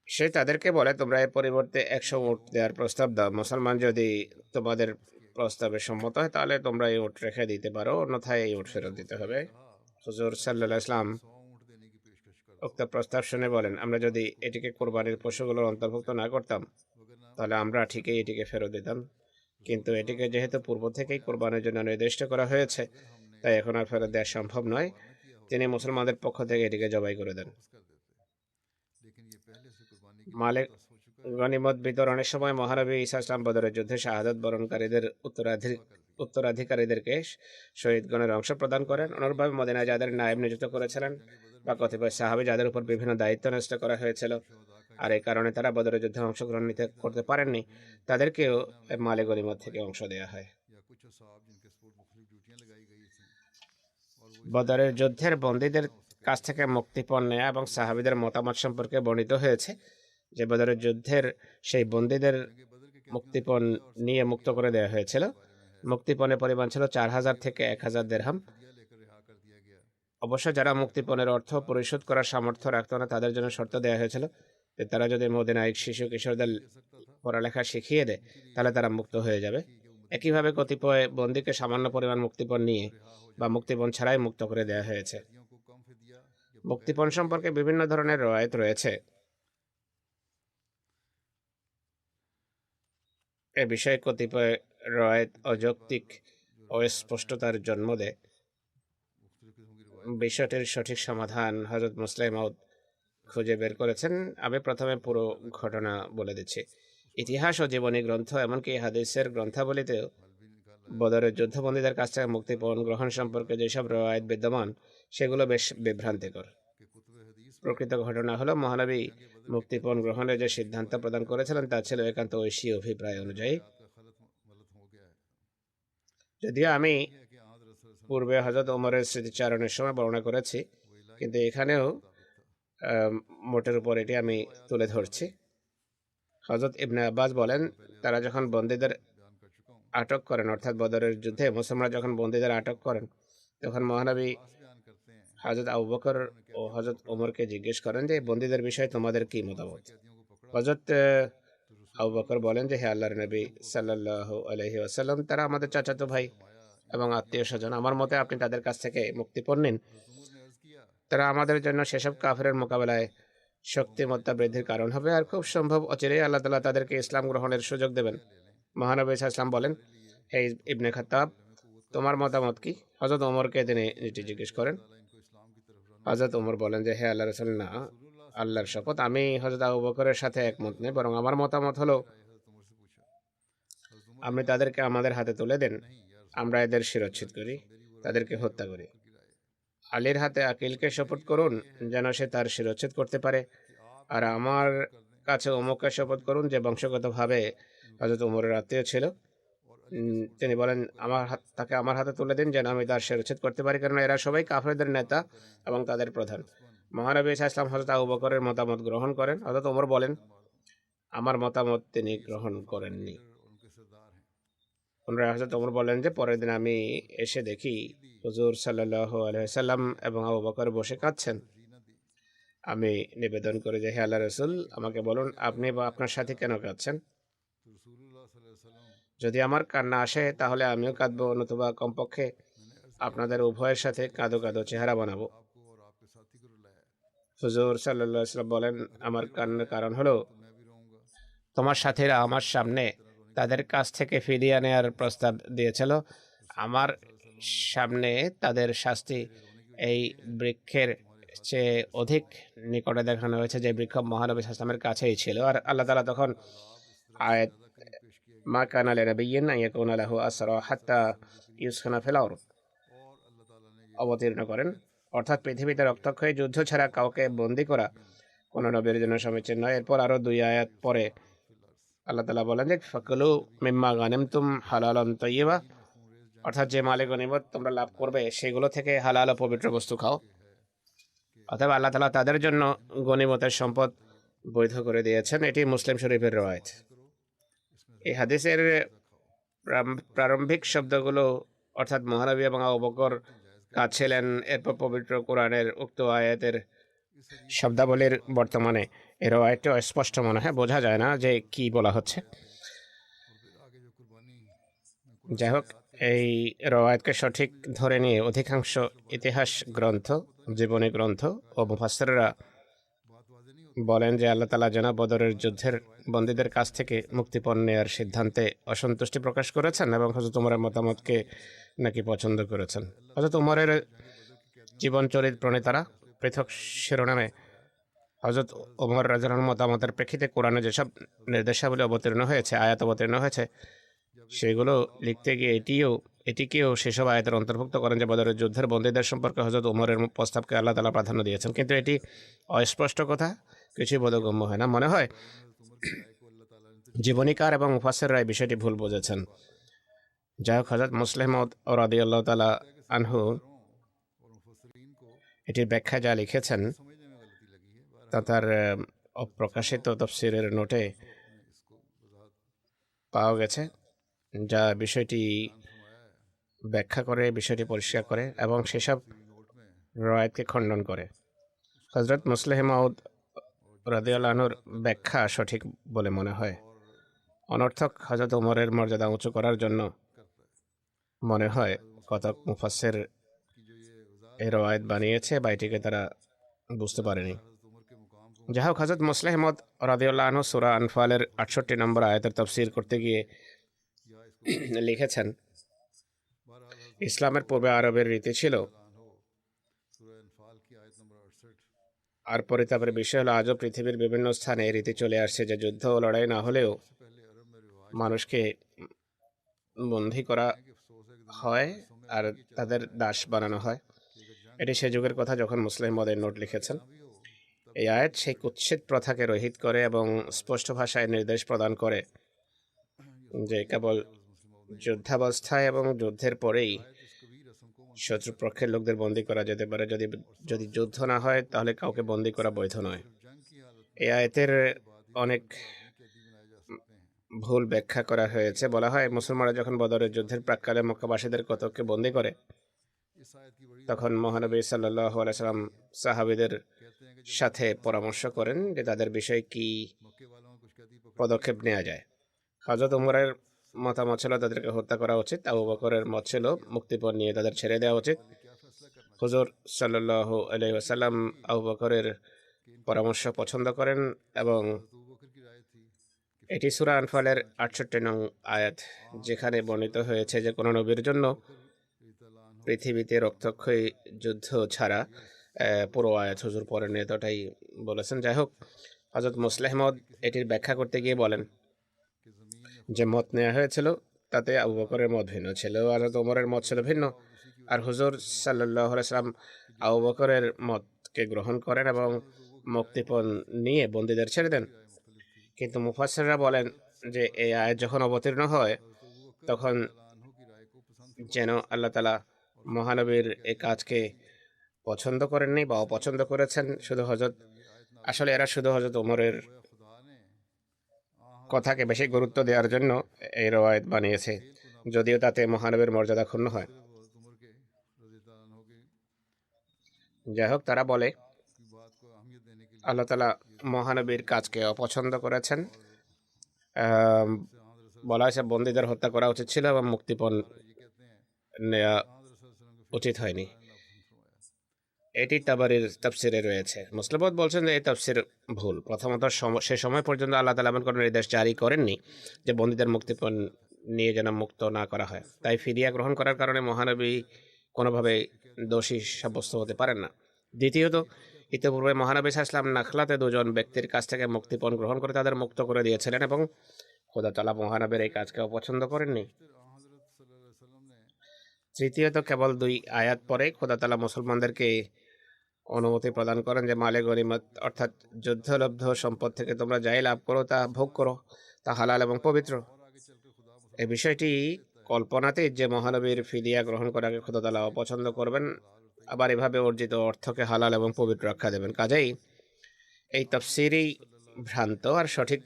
সে তাদেরকে বলে, তোমরা এর পরিবর্তে 100 উট দেওয়ার প্রস্তাব দাও। মুসলমান যদি তোমাদের প্রস্তাবে সম্মত হয় তাহলে তোমরা এই উট রেখে দিতে পারো, অন্যথায় এই উট ফেরত দিতে হবে। হুজুর সাল্লাল্লাহু আলাইহি ওয়াসাল্লাম উক্ত প্রস্তাব শুনে বলেন, আমরা যদি এটিকে কোরবানির পশুগুলোর অন্তর্ভুক্ত না করতাম তাহলে আমরা ঠিকই এটিকে ফেরত দিতাম। কিন্তু এটিকে যেহেতু পূর্ব থেকেই কোরবানির জন্য নির্দিষ্ট করা হয়েছে, তাই এখন আর ফেরত দেওয়া সম্ভব নয়। তিনি মুসলমানদের পক্ষ থেকে এটিকে জবাই করে দেন। মালিক গনিমত বিতরণের সময় মহানবী ঈসা ইসলাম বদরের যুদ্ধে শাহাদাত বরণকারীদের উত্তরাধিকারীদেরকে শহীদগণের অংশ প্রদান করেন। অনুরূপভাবে মদিনায় যাদের নায়েব নিযুক্ত করেছিলেন বা কতিপয় সাহাবী যাদের উপর বিভিন্ন দায়িত্ব ন্যস্ত করা হয়েছিল আর এই কারণে তারা বদরের যুদ্ধে অংশগ্রহণ করতে পারেননি, তাদেরকেও মালে গনিমত থেকে অংশ দেওয়া হয়। বদরের যুদ্ধের বন্দীদের কাছ থেকে মুক্তিপণ নেয়া এবং সাহাবীদের মতামত সম্পর্কে বর্ণিত হয়েছে যে বদরের যুদ্ধের সেই বন্দীদের মুক্তিপণ নিয়ে মুক্ত করে দেওয়া হয়েছিল। মুক্তিপণের পরিমাণ ছিল 4000 থেকে 1000 দিরহাম। অবশ্য যারা মুক্তিপণের অর্থ পরিশোধ করার সামর্থ্য রাখত না তাদের জন্য শর্ত দেওয়া হয়েছিল যে তারা যদি মদিনায় শিশু কিশোরদের পড়ালেখা শিখিয়ে দেয় তাহলে তারা মুক্ত হয়ে যাবে। একইভাবে কতিপয় বন্দীকে সামান্য পরিমাণ মুক্তিপণ নিয়ে বা মুক্তিপণ ছাড়াই মুক্ত করে দেওয়া হয়েছে। মুক্তিপণ সম্পর্কে বিভিন্ন ধরনের রওয়ায়াত রয়েছে। এ বিষয়ে কতিপয় রওয়ায়াত অযৌক্তিক ও স্পষ্টতার জন্ম দেয়। বিষয়টির সঠিক সমাধান হযরত মুসলিম মাউদ খুঁজে বের করেছেন। আমি প্রথমে পুরো ঘটনা বলে দিচ্ছি। ইতিহাস ও জীবনী গ্রন্থ এমনকি হাদিসের গ্রন্থাবলীতেও বদরের যুদ্ধবন্দীদের কাছ থেকে মুক্তিপণ গ্রহণ সম্পর্কে যেসব রওয়ায়াত বিদ্যমান সেগুলো বেশ বিভ্রান্তিকর। প্রকৃত ঘটনা হলো মহানবী মুক্তিপণ গ্রহণের যে সিদ্ধান্ত প্রদান করেছিলেন তা ছিল একান্ত ঐশী অভিপ্রায় অনুযায়ী। যদিও আমি পূর্বে হযরত ওমরের স্মৃতিচারণের সময় বর্ণনা করেছি, কিন্তু এখানেও মোটের উপর এটি আমি তুলে ধরছি। হযরত ইবনে আব্বাস বলেন, তারা যখন বন্দীদের আটক করেন, অর্থাৎ বদরের যুদ্ধে মুসলমানরা যখন বন্দীদের আটক করেন, তখন মহানবী হযরত আবু বকর ও হযরত ওমরকে জিজ্ঞেস করেন যে বন্দীদের বিষয়ে তোমাদের কি মতামত। হযরত আবু বকর বলেন যে হে আল্লাহর নবী সাল্লাল্লাহু আলাইহি ওয়াসাল্লাম, তারা আমাদের চাচাতো ভাই এবং আত্মীয় স্বজন। আমার মতে আপনি তাদের কাছ থেকে মুক্তিপণ নিন। তারা আমাদের জন্য সেসব কাফেরের মোকাবেলায় শক্তিমত্তা বৃদ্ধির কারণ হবে, আর খুব সম্ভব অচিরেই আল্লাহ তাআলা তাদেরকে ইসলাম গ্রহণের সুযোগ দেবেন। মহানবী সাল্লাল্লাহু আলাইহি বলেন, হে ইবনে খাত্তাব, তোমার মতামত কি? হযরত ওমরকে তিনি এটি জিজ্ঞেস করেন। হযরত ওমর বলেন যে হে আল্লাহর রাসূল, না, আল্লাহর শপথ, আমি হযরত আবু বকরের সাথে একমত নই, বরং আমার মতামত হলো আপনি তাদেরকে আমাদের হাতে তুলে দেন, আমরা এদের শিরচ্ছেদ করি, তাদেরকে হত্যা করি। আলীর হাতে আকিলকে শপথ করুন যেন সে তার শিরচ্ছেদ করতে পারে, আর আমার কাছে ওমরকে শপথ করুন যে বংশগতভাবে হযরত ওমরের আত্মীয় ছিল। তিনি বলেন তাকে আমার হাতে তুলে দিন যেন আমি তার শিরচ্ছেদ করতে পারি, কারণ এরা সবাই কাফেরদের নেতা এবং তাদের প্রধান। মহানবী ইসলাম হযরত আবু বকরের মতামত গ্রহণ করেন। হযরত ওমর বলেন, আমার মতামত তিনি গ্রহণ করেননি। পুনরায় হযরত ওমর বলেন যে পরের দিন আমি এসে দেখি হুজুর সাল্লাল্লাহু আলাইহি ওয়াসাল্লাম এবং আবু বকর বসে কাঁদছেন। আমি নিবেদন করি যে হে আল্লাহর রাসূল, আমাকে বলুন আপনি বা আপনার সাথী কেন কাঁদছেন? যদি আমার কান্না আসে তাহলে আমিও কাঁদবো, নতুবা কমপক্ষে আপনাদের উভয়ের সাথে কাঁদো কাঁদো চেহারা বানাবো। হুজুর সাল্লাল্লাহু আলাইহি ওয়াসাল্লাম বলেন, আমার কান্নার কারণ হলো তোমার সাথীরা আমার সামনে তাদের কাছ থেকে ফিরিয়ে নেওয়ার প্রস্তাব দিয়েছিল। আমার সামনে তাদের শাস্তি এই বৃক্ষের চেয়ে অধিক নিকটে দেখানো হয়েছে, যে বৃক্ষ মহানবী সাল্লামের কাছেই ছিল। আর আল্লাহ তাআলা তখন আয়াত মা কানা লিনাবিয়্যিন আন ইয়াকুনা লাহু আসরা হাত্তা ইউসখানা ফিল আরদ অবতীর্ণ করেন, অর্থাৎ পৃথিবীতে রক্তক্ষয়ী যুদ্ধ ছাড়া কাউকে বন্দী করা কোনো নবীর জন্য সমীচীন নয়। এরপর আরো 2 আয়াত পরে আল্লাহ তাআলা বলেন যে ফাকুলু মিম্মা গানিমতুম হালালান তাইয়্যিবা, অর্থাৎ যে মালে গনিমত তোমরা লাভ করবে সেগুলো থেকে হালাল ও পবিত্র বস্তু খাও। অতএব আল্লাহ তাআলা তাদের জন্য গনিমতের সম্পদ বৈধ করে দিয়েছেন। এটি মুসলিম শরীফের রওয়ায়াত। এই হাদিসের প্রারম্ভিক শব্দগুলো অর্থাৎ মহানবী এবং আবু বকর কাঁদছিলেন, এরপর পবিত্র কোরআনের উক্ত আয়াতের শব্দাবলীর বর্তমানে এই রওয়ায়াতটি অস্পষ্ট মনে হয়, বোঝা যায় না যে কি বলা হচ্ছে। যাই হোক, এই রওয়ায়াতকে সঠিক ধরে নিয়ে অধিকাংশ ইতিহাস গ্রন্থ, জীবনী গ্রন্থ ও মুফাসসিররা বলেন যে আল্লাহ তাআলা যেন বদরের যুদ্ধের বন্দীদের কাছ থেকে মুক্তিপণ নেওয়ার সিদ্ধান্তে অসন্তুষ্টি প্রকাশ করেছেন এবং হযরত ওমরের মতামতকে নাকি পছন্দ করেছেন। হযরত ওমরের জীবন চরিত প্রণেতারা পৃথক শিরোনামে হযরত ওমর রাদিয়াল্লাহু আনহুর মতামতের প্রেক্ষিতে কোরআনে যেসব নির্দেশাবলী অবতীর্ণ হয়েছে, আয়াত অবতীর্ণ হয়েছে, সেগুলো লিখতে গিয়ে এটিকেও সেসব আয়াতের অন্তর্ভুক্ত করেন যে বদরের যুদ্ধের বন্দীদের সম্পর্কে হযরত ওমরের প্রস্তাবকে আল্লাহ তাআলা প্রাধান্য দিয়েছেন। কিন্তু এটি অস্পষ্ট কথা, কিছুই বোধগম্য হয় না। মনে হয় জীবনীকার এবং মুফাসসিররা এই বিষয়টি ভুল বুঝেছেন। যাই হোক, হযরত মুসলিম মাউদ রাদিয়াল্লাহু তাআলা আনহু এটির ব্যাখ্যা যা লিখেছেন তা তার অপ্রকাশিত তাফসীরের নোটে পাওয়া গেছে, যা বিষয়টি ব্যাখ্যা করে, বিষয়টি পরিষ্কার করে এবং সেসব রওয়ায়াতকে খণ্ডন করে। হযরত মুসলিম মাউদ রাদিয়াল্লাহু আনহুর ব্যাখ্যা সঠিক বলে মনে হয়। অনর্থক হযরত ওমরের মর্যাদা উঁচু করার জন্য মনে হয় কতক মুফাসসির এই রওয়ায়াত বানিয়েছে বা এটিকে তারা বুঝতে পারেনি। যাই হোক, হযরত মুসলিম মাউদ রাদিয়াল্লাহু আনহু সূরা আনফালের 68 নম্বর আয়াতের তাফসীর করতে গিয়ে লিখেছেন, ইসলামের পূর্বে আরবের রীতি ছিল, আর পরিতাপের বিষয় হলো আজও পৃথিবীর বিভিন্ন স্থানে এই রীতি চলে আসছে যে যুদ্ধ ও লড়াই না হলেও মানুষকে বন্দী করা হয় আর তাদের দাস বানানো হয়। এটি সে যুগের কথা যখন মুসলিম মদের নোট লিখেছেন। এই আয়াত সেই কুৎসিত প্রথাকে রহিত করে এবং স্পষ্ট ভাষায় নির্দেশ প্রদান করে যে কেবল যুদ্ধাবস্থায় এবং যুদ্ধের পরেই শত্রুপক্ষের লোকদের বন্দী করা যেতে পারে। যদি যুদ্ধ না হয় তাহলে কাউকে বন্দী করা বৈধ নয়। এই আয়াতের অনেক ভুল ব্যাখ্যা করা হয়েছে। বলা হয় মুসলমানরা যখন বদরের যুদ্ধের প্রাক্কালে মক্কাবাসীদের কতককে বন্দী করে, তখন মহানবী সাল্লাল্লাহু আলাইহি সাল্লাম সাহাবীদের সাথে পরামর্শ করেন যে তাদের বিষয়ে কি পদক্ষেপ নেওয়া যায়। হযরত ওমরের মতামত ছিল তাদেরকে হত্যা করা উচিত। আবু বকরের মত ছিল মুক্তিপণ নিয়ে তাদের ছেড়ে দেওয়া উচিত। হুজুর সাল্লাল্লাহু আলাইহি ওয়াসাল্লাম আবু বকরের পরামর্শ পছন্দ করেন এবং এটি সূরা আনফালের 68 নং আয়াত, যেখানে বর্ণিত হয়েছে যে কোনো নবীর জন্য পৃথিবীতে রক্তক্ষয়ী যুদ্ধ ছাড়া পুরো আয়াত হুজুর পড়েন, এতটাই বলেছেন। যাই হোক, হযরত মুসলিম মাউদ এটির ব্যাখ্যা করতে গিয়ে বলেন যে মত নেওয়া হয়েছিল তাতে আবু বকরের মত ভিন্ন ছিল, হযরত ওমরের মত ছিল ভিন্ন, আর হুজুর সাল্লাল্লাহু আলাইহি সাল্লাম আবু বকরের মতকে গ্রহণ করেন এবং মুক্তিপণ নিয়ে বন্দীদের ছেড়ে দেন। কিন্তু মুফাসসিররা বলেন যে এই আয়াত যখন অবতীর্ণ হয় তখন যেন আল্লাহ তাআলা মহানবীর এই কাজকে পছন্দ করেননি বা অপছন্দ করেছেন, এরা শুধু হযরত ওমরের কথাকে বেশি গুরুত্ব দেওয়ার জন্য এই রওয়ায়াত বানিয়েছে, যদিও তাতে মহানবীর মর্যাদা ক্ষুণ্ণ হয়। যাই হোক, তারা বলে আল্লাহ তাআলা মহানবীর কাজকে অপছন্দ করেছেন। বলা হয়েছে বন্দীদের হত্যা করা উচিত ছিল এবং মুক্তিপণ নেওয়া উচিত হয়নি। এটি তাবারির তাফসিরে রয়েছে। মুসলিম মাউদ বলছেন যে এই তাফসির ভুল। প্রথমত সে সময় পর্যন্ত আল্লাহ তাআলা এমন কোনো নির্দেশ জারি করেননি যে বন্দীদের মুক্তিপণ নিয়ে যেন মুক্ত না করা হয়। তাই ফিদিয়া গ্রহণ করার কারণে মহানবী কোনোভাবে দোষী সাব্যস্ত হতে পারেন না। দ্বিতীয়ত, ইতিপূর্বে মহানবী সাল্লাল্লাহু আলাইহি ওয়াসাল্লাম নাখলাতে দুজন ব্যক্তির কাছ থেকে মুক্তিপণ গ্রহণ করে তাদের মুক্ত করে দিয়েছিলেন এবং খোদা তাআলা মহানবীর এই কাজকে অপছন্দ করেননি। তৃতীয়ত, কেবল 2 আয়াত পরে খোদা তাআলা মুসলমানদেরকে অনুমতি প্রদান করেন যে মালে গনিমত অর্থাৎ যুদ্ধলব্ধ সম্পদ থেকে তোমরা যাই লাভ করো তা ভোগ করো, তা হালাল এবং পবিত্র। এই বিষয়টি কল্পনাতেই যে মহানবীর ফিদিয়া গ্রহণ করাকে খোদা তাআলা অপছন্দ করবেন, আবার এভাবে অর্জিত অর্থকে হালাল এবং পবিত্র আখ্যা দেবেন। কাজেই এই তাফসীরই ভ্রান্ত, আর সঠিক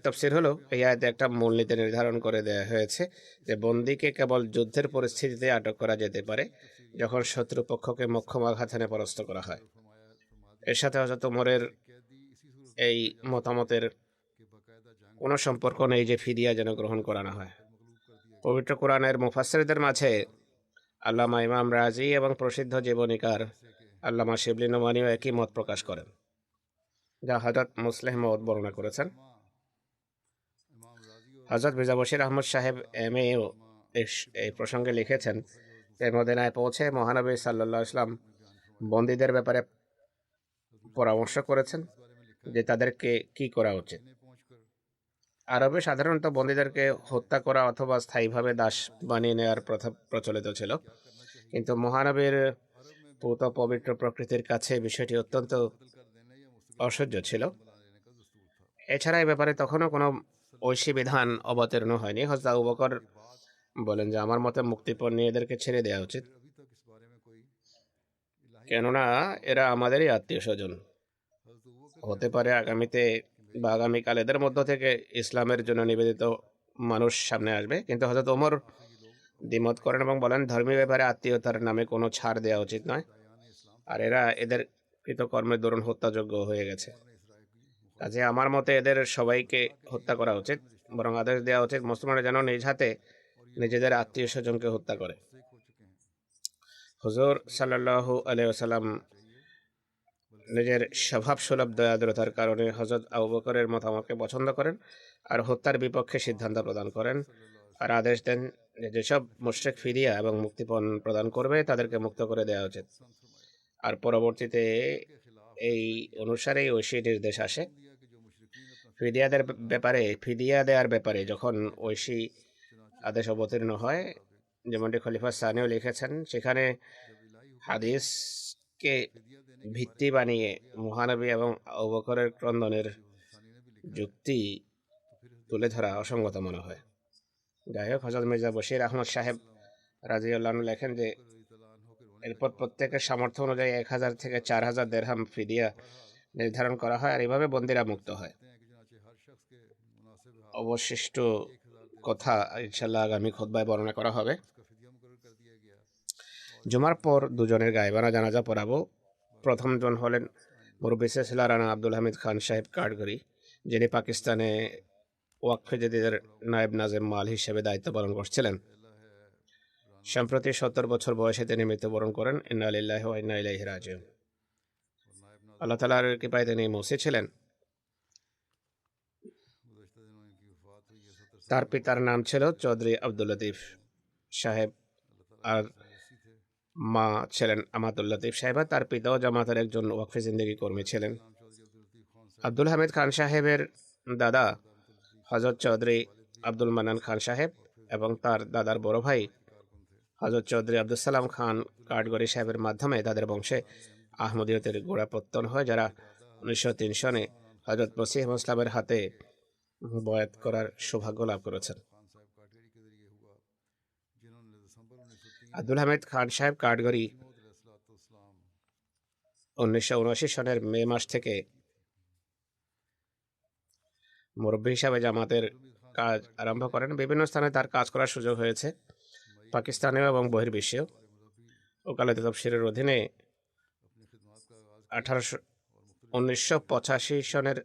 তাফসীর হলো এই আয়াতে একটা মূলনীতি নির্ধারণ করে দেওয়া হয়েছে যে বন্দীকে কেবল যুদ্ধের পরিস্থিতিতে আটক করা যেতে পারে, যখন শত্রুপক্ষকে মোক্ষম আঘাত হানে পরাস্ত করা হয়। এর সাথে হযরত ওমরের এই মতামতের কোনো সম্পর্ক নেই যে ফিদিয়া যেন গ্রহণ করা না হয়। পবিত্র কোরআনের মুফাসসিরদের মাঝে আল্লামা ইমাম রাজি এবং প্রসিদ্ধ জীবনীকার আল্লামা শিবলি নোমানিও একই মত প্রকাশ করেন, যা হযরত মুসলিহ মওদ বর্ণনা করেছেন। হযরত মির্জা বশির আহমদ সাহেব এমএও এই প্রসঙ্গে লিখেছেন যে মদিনায় পৌঁছে মহানবী সাল্লাল্লাহু আলাইহি ওয়াসাল্লাম বন্দীদের ব্যাপারে পরামর্শ করেছেন যে তাদেরকে কি করা উচিত। আরবে সাধারণত বন্দীদেরকে হত্যা করা অথবা স্থায়ীভাবে দাস বানিয়ে নেওয়ার প্রথা প্রচলিত ছিল, কিন্তু মহানবীর পূত পবিত্র প্রকৃতির কাছে বিষয়টি অত্যন্ত অসহ্য ছিল। এছাড়া এই ব্যাপারে তখনও কোনো ঐশী বিধান অবতীর্ণ হয়নি। হযরত আবু বকর বলেন যে আমার মতে মুক্তিপণ নিয়ে এদেরকে ছেড়ে দেওয়া উচিত, কেননা এরা আমাদেরই আত্মীয় স্বজন। হতে পারে আগামীতে বা আগামীকাল এদের মধ্য থেকে ইসলামের জন্য নিবেদিত মানুষ সামনে আসবে। কিন্তু হযরত ওমর দ্বিমত করেন এবং বলেন ধর্মীয় ব্যাপারে আত্মীয়তার নামে কোনো ছাড় দেওয়া উচিত নয়, আর এরা এদের কৃতকর্মের দরুন হত্যাযোগ্য হয়ে গেছে। কাজে আমার মতে এদের সবাইকে হত্যা করা উচিত, বরং আদেশ দেওয়া উচিত মুসলমানরা যেন নিজ হাতে নিজেদের আত্মীয় স্বজনকে হত্যা করে। হুজুর সাল্লাল্লাহু আলাইহি ওয়াসাল্লাম নিজের স্বভাবসুলভ দয়াদ্রতার কারণে হযরত আবু বকরের মতামতকে পছন্দ করেন আর হত্যার বিপক্ষে সিদ্ধান্ত প্রদান করেন, আর আদেশ দেন যে যেসব মুশরিক ফিদিয়া এবং মুক্তিপণ প্রদান করবে তাদেরকে মুক্ত করে দেওয়া উচিত। আর পরবর্তীতে এই অনুসারেই ঐশী নির্দেশ আসে। ফিদিয়া দেওয়ার ব্যাপারে যখন ঐশী আদেশ অবতীর্ণ হয়, যেমনটি খলিফা সানিও লিখেছেন, সেখানে হাদিসকে ভিত্তি বানিয়ে মহানবী এবং আবু বকরের ক্রন্দনের যুক্তি তুলে ধরা অসঙ্গত মনে হয়। যাই হোক, হযরত মির্জা বশির আহমদ সাহেব রাদিয়াল্লাহু আনহু লেখেন যে এরপর প্রত্যেকের সামর্থ্য অনুযায়ী 1000 থেকে 4000 দিরহাম ফিদিয়া নির্ধারণ করা হয়, আর এভাবে বন্দীরা মুক্ত হয়। অবশিষ্ট কথা ইনশাল্লাহ আগামী খুতবায় বর্ণনা করা হবে। জুমার পর দুজনের গায়েবানা জানাজা পড়াবো। প্রথম জন হলেন মুরব্বি সিলসিলা রানা আব্দুল হামিদ খান সাহেব কাঠগড়ি, যিনি পাকিস্তানে ওয়াকফে জাদিদের নায়েব নাজেম মাল হিসেবে দায়িত্ব পালন করছিলেন। সম্প্রতি 70 বছর বয়সে তিনি মৃত্যুবরণ করেন। ইন্না লিল্লাহি ওয়া ইন্না ইলাইহি রাজিউন। আল্লাহ তাআলার কৃপায় তিনি মুসি ছিলেন। তার পিতার নাম ছিল চৌধুরী আব্দুল লতিফ সাহেব আর মা ছিলেন আমাতুল লতিফ সাহেবা। তার পিতাও জামাতের একজন ওয়াকফে জিন্দেগি কর্মী ছিলেন। আব্দুল হামিদ খান সাহেবের দাদা হযরত চৌধুরী আব্দুল মান্নান খান সাহেব এবং তার দাদার বড় ভাই হযরত চৌধুরী আব্দুল সালাম খান কাঠগড়ি সাহেবের মাধ্যমে তাদের বংশে আহমদিয়তের গোড়াপত্তন হয়, যারা 1903 সনে হযরত মসিহ ইসলামের হাতে বয়াত করার সৌভাগ্য লাভ করেছেন। আব্দুল হামিদ খান সাহেব কাঠগড়ি 1979 সনের মে মাস থেকে মুরব্বী হিসাবে জামাতের কাজ আরম্ভ করেন। বিভিন্ন স্থানে তার কাজ করার সুযোগ হয়েছে, পাকিস্তানেও এবং বহির্বিশ্বেও। ওকালতি তফসিরের অধীনে 1985 সনের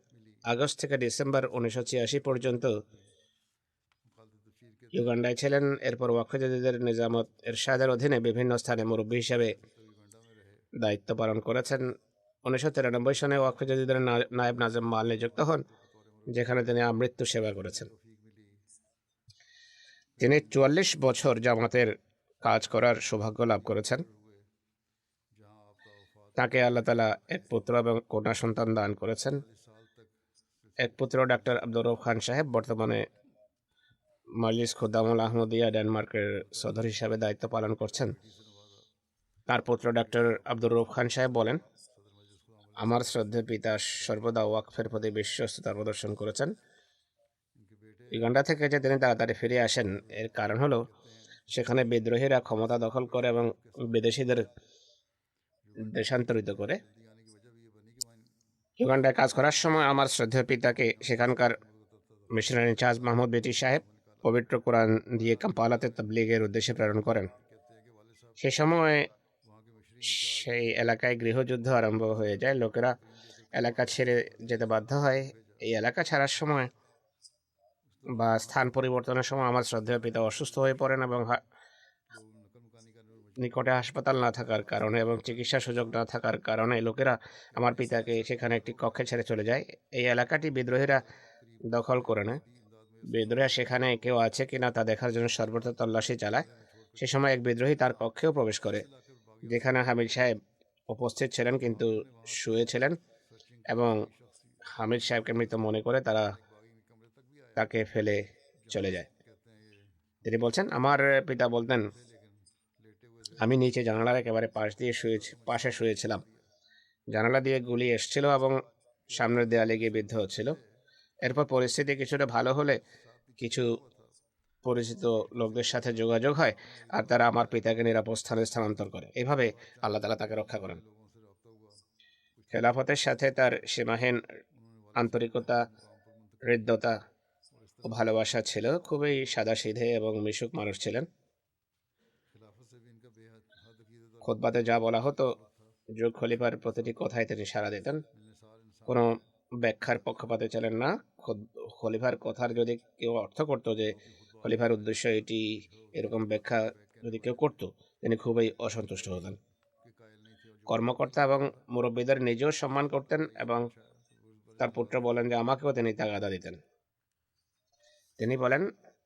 আগস্ট থেকে ডিসেম্বর 1986 পর্যন্ত ইউগান্ডায় ছিলেন। এরপর ওয়াকফে জাদিদের নিজামত এরশাদের অধীনে বিভিন্ন স্থানে মুরব্বী হিসাবে দায়িত্ব পালন করেছেন। 1993 সনে ওয়াকফে জাদিদের নায়েব নাজেম মাল নিযুক্ত হন, যেখানে তিনি আমৃত্যু সেবা করেছেন। তিনি 44 বছর জামাতের কাজ করার সৌভাগ্য লাভ করেছেন। তাকে আল্লাহ তাআলা এক পুত্র এবং কন্যা সন্তান দান করেছেন। এক পুত্র ডাক্তার আব্দুর রউফ খান সাহেব বর্তমানে মাজলিস খুদ্দামুল আহমদিয়া ডেনমার্কের সদর হিসাবে দায়িত্ব পালন করছেন। তার পুত্র ডাক্তার আব্দুর রউফ খান সাহেব বলেন, আমার শ্রদ্ধেয় পিতা সর্বদা ওয়াকফের প্রতি বিশ্বস্ততা প্রদর্শন করেছেন। ইউগান্ডা থেকে যে তিনি তাড়াতাড়ি ফিরে আসেন, এর কারণ হলো সেখানে বিদ্রোহীরা ক্ষমতা দখল করে এবং বিদেশিদের দেশান্তরিত করে। ইউগান্ডায় কাজ করার সময় আমার শ্রদ্ধেয় পিতাকে সেখানকার মিশনারি ইনচার্জ মাহমুদ বেটি সাহেব পবিত্র কোরআন দিয়ে কাম্পালাতে তাবলীগের উদ্দেশ্যে প্রেরণ করেন। সে সময় সেই এলাকায় গৃহযুদ্ধ আরম্ভ হয়ে যায়, লোকেরা এলাকা ছেড়ে যেতে বাধ্য হয়। এই এলাকা ছাড়ার সময় বা স্থান পরিবর্তনের সময় আমার শ্রদ্ধেয় পিতা অসুস্থ হয়ে পড়েন এবং নিকটে হাসপাতাল না থাকার কারণে এবং চিকিৎসা সুযোগ না থাকার কারণে লোকেরা আমার পিতাকে সেখানে একটি কক্ষে ছেড়ে চলে যায়। এই এলাকাটি বিদ্রোহীরা দখল করে নেয়। বিদ্রোহীরা সেখানে কেউ আছে কিনা তা দেখার জন্য সর্বত্র তল্লাশি চালায়। সে সময় এক বিদ্রোহী তার কক্ষেও প্রবেশ করে, যেখানে হামিদ সাহেব উপস্থিত ছিলেন কিন্তু শুয়েছিলেন, এবং হামিদ সাহেবকে মৃত মনে করে তারা তাকে ফেলে চলে যায়। তিনি বলছেন, আমার পিতা বলতেন, আমি নিচে জানালার একেবারে পাশে শুয়েছিলাম। জানালা দিয়ে গুলি এসছিল এবং সামনের দেয়ালে গিয়ে বিদ্ধ হচ্ছিল। এরপর পরিস্থিতি কিছুটা ভালো হলে কিছু পরিচিত লোকদের সাথে যোগাযোগ হয় আর তারা আমার পিতাকে নিরাপদ স্থানে স্থানান্তর করে। এইভাবে আল্লাহ তাআলা তাকে রক্ষা করেন। খেলাফতের সাথে তার সীমাহীন আন্তরিকতা, হৃদ্যতা ও ভালোবাসা ছিল। খুবই সাদাসিধে এবং মিশুক মানুষ ছিলেন। খুতবাতে যা বলা হতো, যুগ খলিফার প্রতিটি কথায় তিনি সাড়া দিতেন। কোনো ব্যাখ্যার পক্ষপাতে ছিলেন না। খলিফার কথার যদি কেউ অর্থ করত যে খলিফার উদ্দেশ্য এটি, এরকম ব্যাখ্যা যদি কেউ করত, তিনি খুবই অসন্তুষ্ট হতেন। কর্মকর্তা এবং মুরব্বীদের নিজেও সম্মান করতেন এবং তার পুত্র বলেন যে আমাকেও তিনি তাগাদা দিতেন। তিনি বলেন,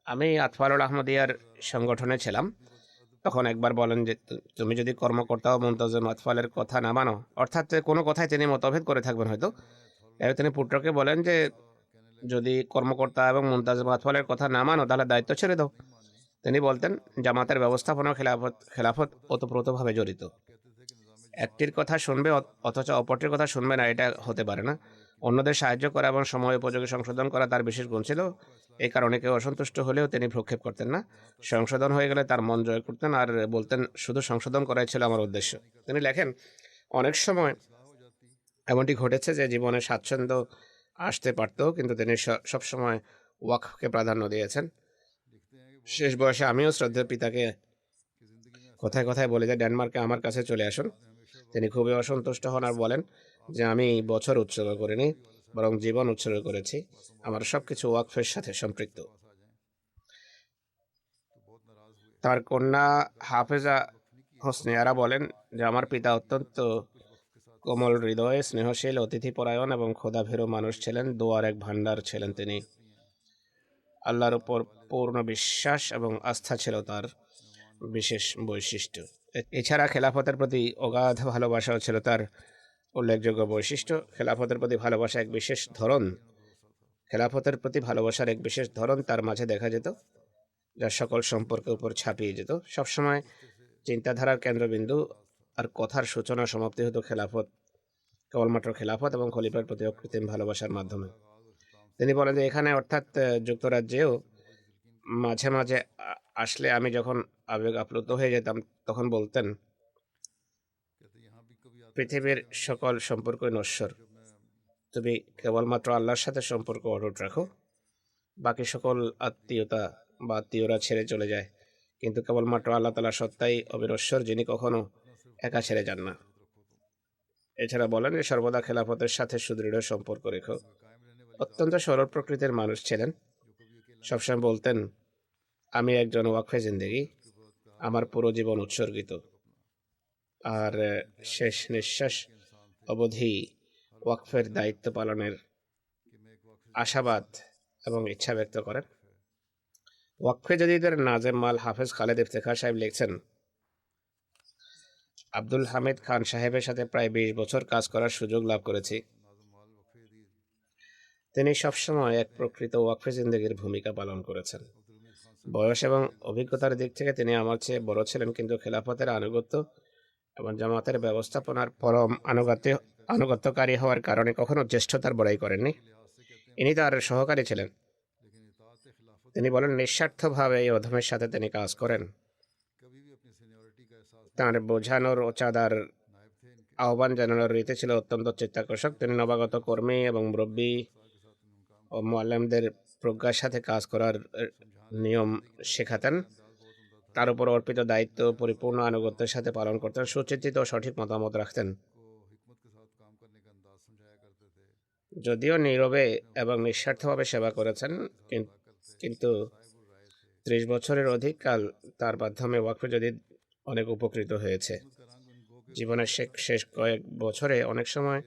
আমি আতফালুল আহমদিয়ার সংগঠনে ছিলাম। তখন একবার বলেন যে তুমি যদি কর্মকর্তা ও মুনতাজিম আতফালের কথা না মানো, অর্থাৎ কোনো কথায় তিনি মতভেদ করে থাকবেন হয়তো, তিনি পুত্রকে বলেন যে যদি কর্মকর্তা এবং মুনতাজিম আতফালের কথা না মানো তাহলে দায়িত্ব ছেড়ে দাও। তিনি বলতেন, জামাতের ব্যবস্থাপনা খেলাফত ওতপ্রোতভাবে জড়িত। একটির কথা শুনবে অথচ অপরটির কথা শুনবে না, এটা হতে পারে না। অন্যদের সাহায্য করা এবং সময় উপযোগী সংশোধন করা তার বিশেষ গুণ ছিল। এই কারণে কেউ অসন্তুষ্ট হলেও তিনি ভ্রুক্ষেপ করতেন না। সংশোধন হয়ে গেলে তার মন জয় করতেন আর বলতেন, শুধু সংশোধন করাই ছিল আমার উদ্দেশ্য। তিনি লেখেন, অনেক সময় এমনটি ঘটেছে যে জীবনে স্বাচ্ছন্দ্য আসতে পারত, কিন্তু তিনি সবসময় ওয়াকফকে প্রাধান্য দিয়েছেন। শেষ বয়সে আমিও শ্রদ্ধেয় পিতাকে কথায় কথায় বলে যে ডেনমার্কে আমার কাছে চলে আসুন। তিনি খুবই অসন্তুষ্ট হন আর বলেন যে আমি বছর উৎসর্গ করিনি, বরং জীবন উৎসর্গ করেছি। আমার সবকিছু ওয়াকফের সাথে সম্পৃক্ত। তার কন্যা হাফেজা হোসনিয়ারা বলেন যে আমার পিতা অত্যন্ত কোমল হৃদয়ে, স্নেহশীল, অতিথিপরায়ণ এবং খোদাভীরু মানুষ ছিলেন। দোয়ার এক ভান্ডার ছিলেন তিনি। আল্লাহর উপর পূর্ণ বিশ্বাস এবং আস্থা ছিল তার বিশেষ বৈশিষ্ট্য। এছাড়া খেলাফতের প্রতি অগাধ ভালোবাসাও ছিল তার উল্লেখযোগ্য বৈশিষ্ট্য। খেলাফতের প্রতি ভালোবাসা এক বিশেষ ধরন খেলাফতের প্রতি ভালোবাসার এক বিশেষ ধরন তার মাঝে দেখা যেত, যা সকল সম্পর্কের উপর ছাপিয়ে যেত। সবসময় চিন্তাধারার কেন্দ্রবিন্দু আর কথার সূচনা সমাপ্তি হতো কেবলমাত্র খেলাফত এবং খলিফার প্রতি অকৃত্রিম ভালোবাসার মাধ্যমে। তিনি বলেন যে এখানে অর্থাৎ যুক্তরাজ্যেও মাঝে মাঝে আসলে আমি যখন আবেগ আপ্লুত হয়ে যেতাম, তখন বলতেন, পৃথিবীর সকল সম্পর্ক নশ্বর, তুমি কেবলমাত্র আল্লাহর সাথে সম্পর্ক অটুট রাখো। বাকি সকল আত্মীয়তা বা আত্মীয়রা ছেড়ে চলে যায়, কিন্তু কেবলমাত্র আল্লাহ তাআলা সত্তাই অবিনশ্বর, যিনি কখনো একা ছেড়ে যান না। এছাড়া বলেন যে সর্বদা খেলাফতের সাথে সুদৃঢ় সম্পর্ক রেখো। অত্যন্ত সরল প্রকৃতির মানুষ ছিলেন। সবসময় বলতেন, আমি একজন ওয়াকফে জিন্দেগি, আমার পুরো জীবন উৎসর্গিত। আর শেষ নিঃশ্বাস অবধি ওয়াকফের দায়িত্ব পালনের আশাবাদ এবং ইচ্ছা ব্যক্ত করেন। ওয়াকফে জদীদের নাজেম মাল হাফেজ খালেদ ইফতেখার সাহেব লিখছেন, আব্দুল হামিদ খান সাহেবের সাথে প্রায় 20 বছর কাজ করার সুযোগ লাভ করেছি। তিনি সবসময় এক প্রকৃত ওয়াকফে জিন্দেগির ভূমিকা পালন করেছেন। বয়স এবং অভিজ্ঞতার দিক থেকে তিনি আমার চেয়ে বড় ছিলেন, কিন্তু খেলাফতের আনুগত্য এবং জামাতের ব্যবস্থাপনার পরম আনুগত্যকারী হওয়ার কারণে কখনো জ্যেষ্ঠতার বড়াই করেননি। ইনি তার সহকারী ছিলেন। তিনি বলেন, নিঃস্বার্থভাবে এই অধমের সাথে তিনি কাজ করেন। তাঁর বোঝানোর ও চাঁদার আহ্বান জানানোর রীতি ছিল অত্যন্ত চিত্তাকর্ষক। তিনি নবাগত কর্মী এবং মুরব্বী ও মুআল্লিমদের প্রজ্ঞার সাথে কাজ করার নিয়ম শেখাতেন। তার উপর অর্পিত দায়িত্ব পরিপূর্ণ আনুগত্যের সাথে পালন করতেন। সুচিন্তিত ও সঠিক মতামত রাখতেন। যদিও নীরবে এবং নিঃস্বার্থভাবে সেবা করেছেন, কিন্তু 30 বছরের অধিক কাল তার মাধ্যমে ওয়াকফে জদীদ অনেক উপকৃত হয়েছে। জীবনের শেষ কয়েক বছরে অনেক সময়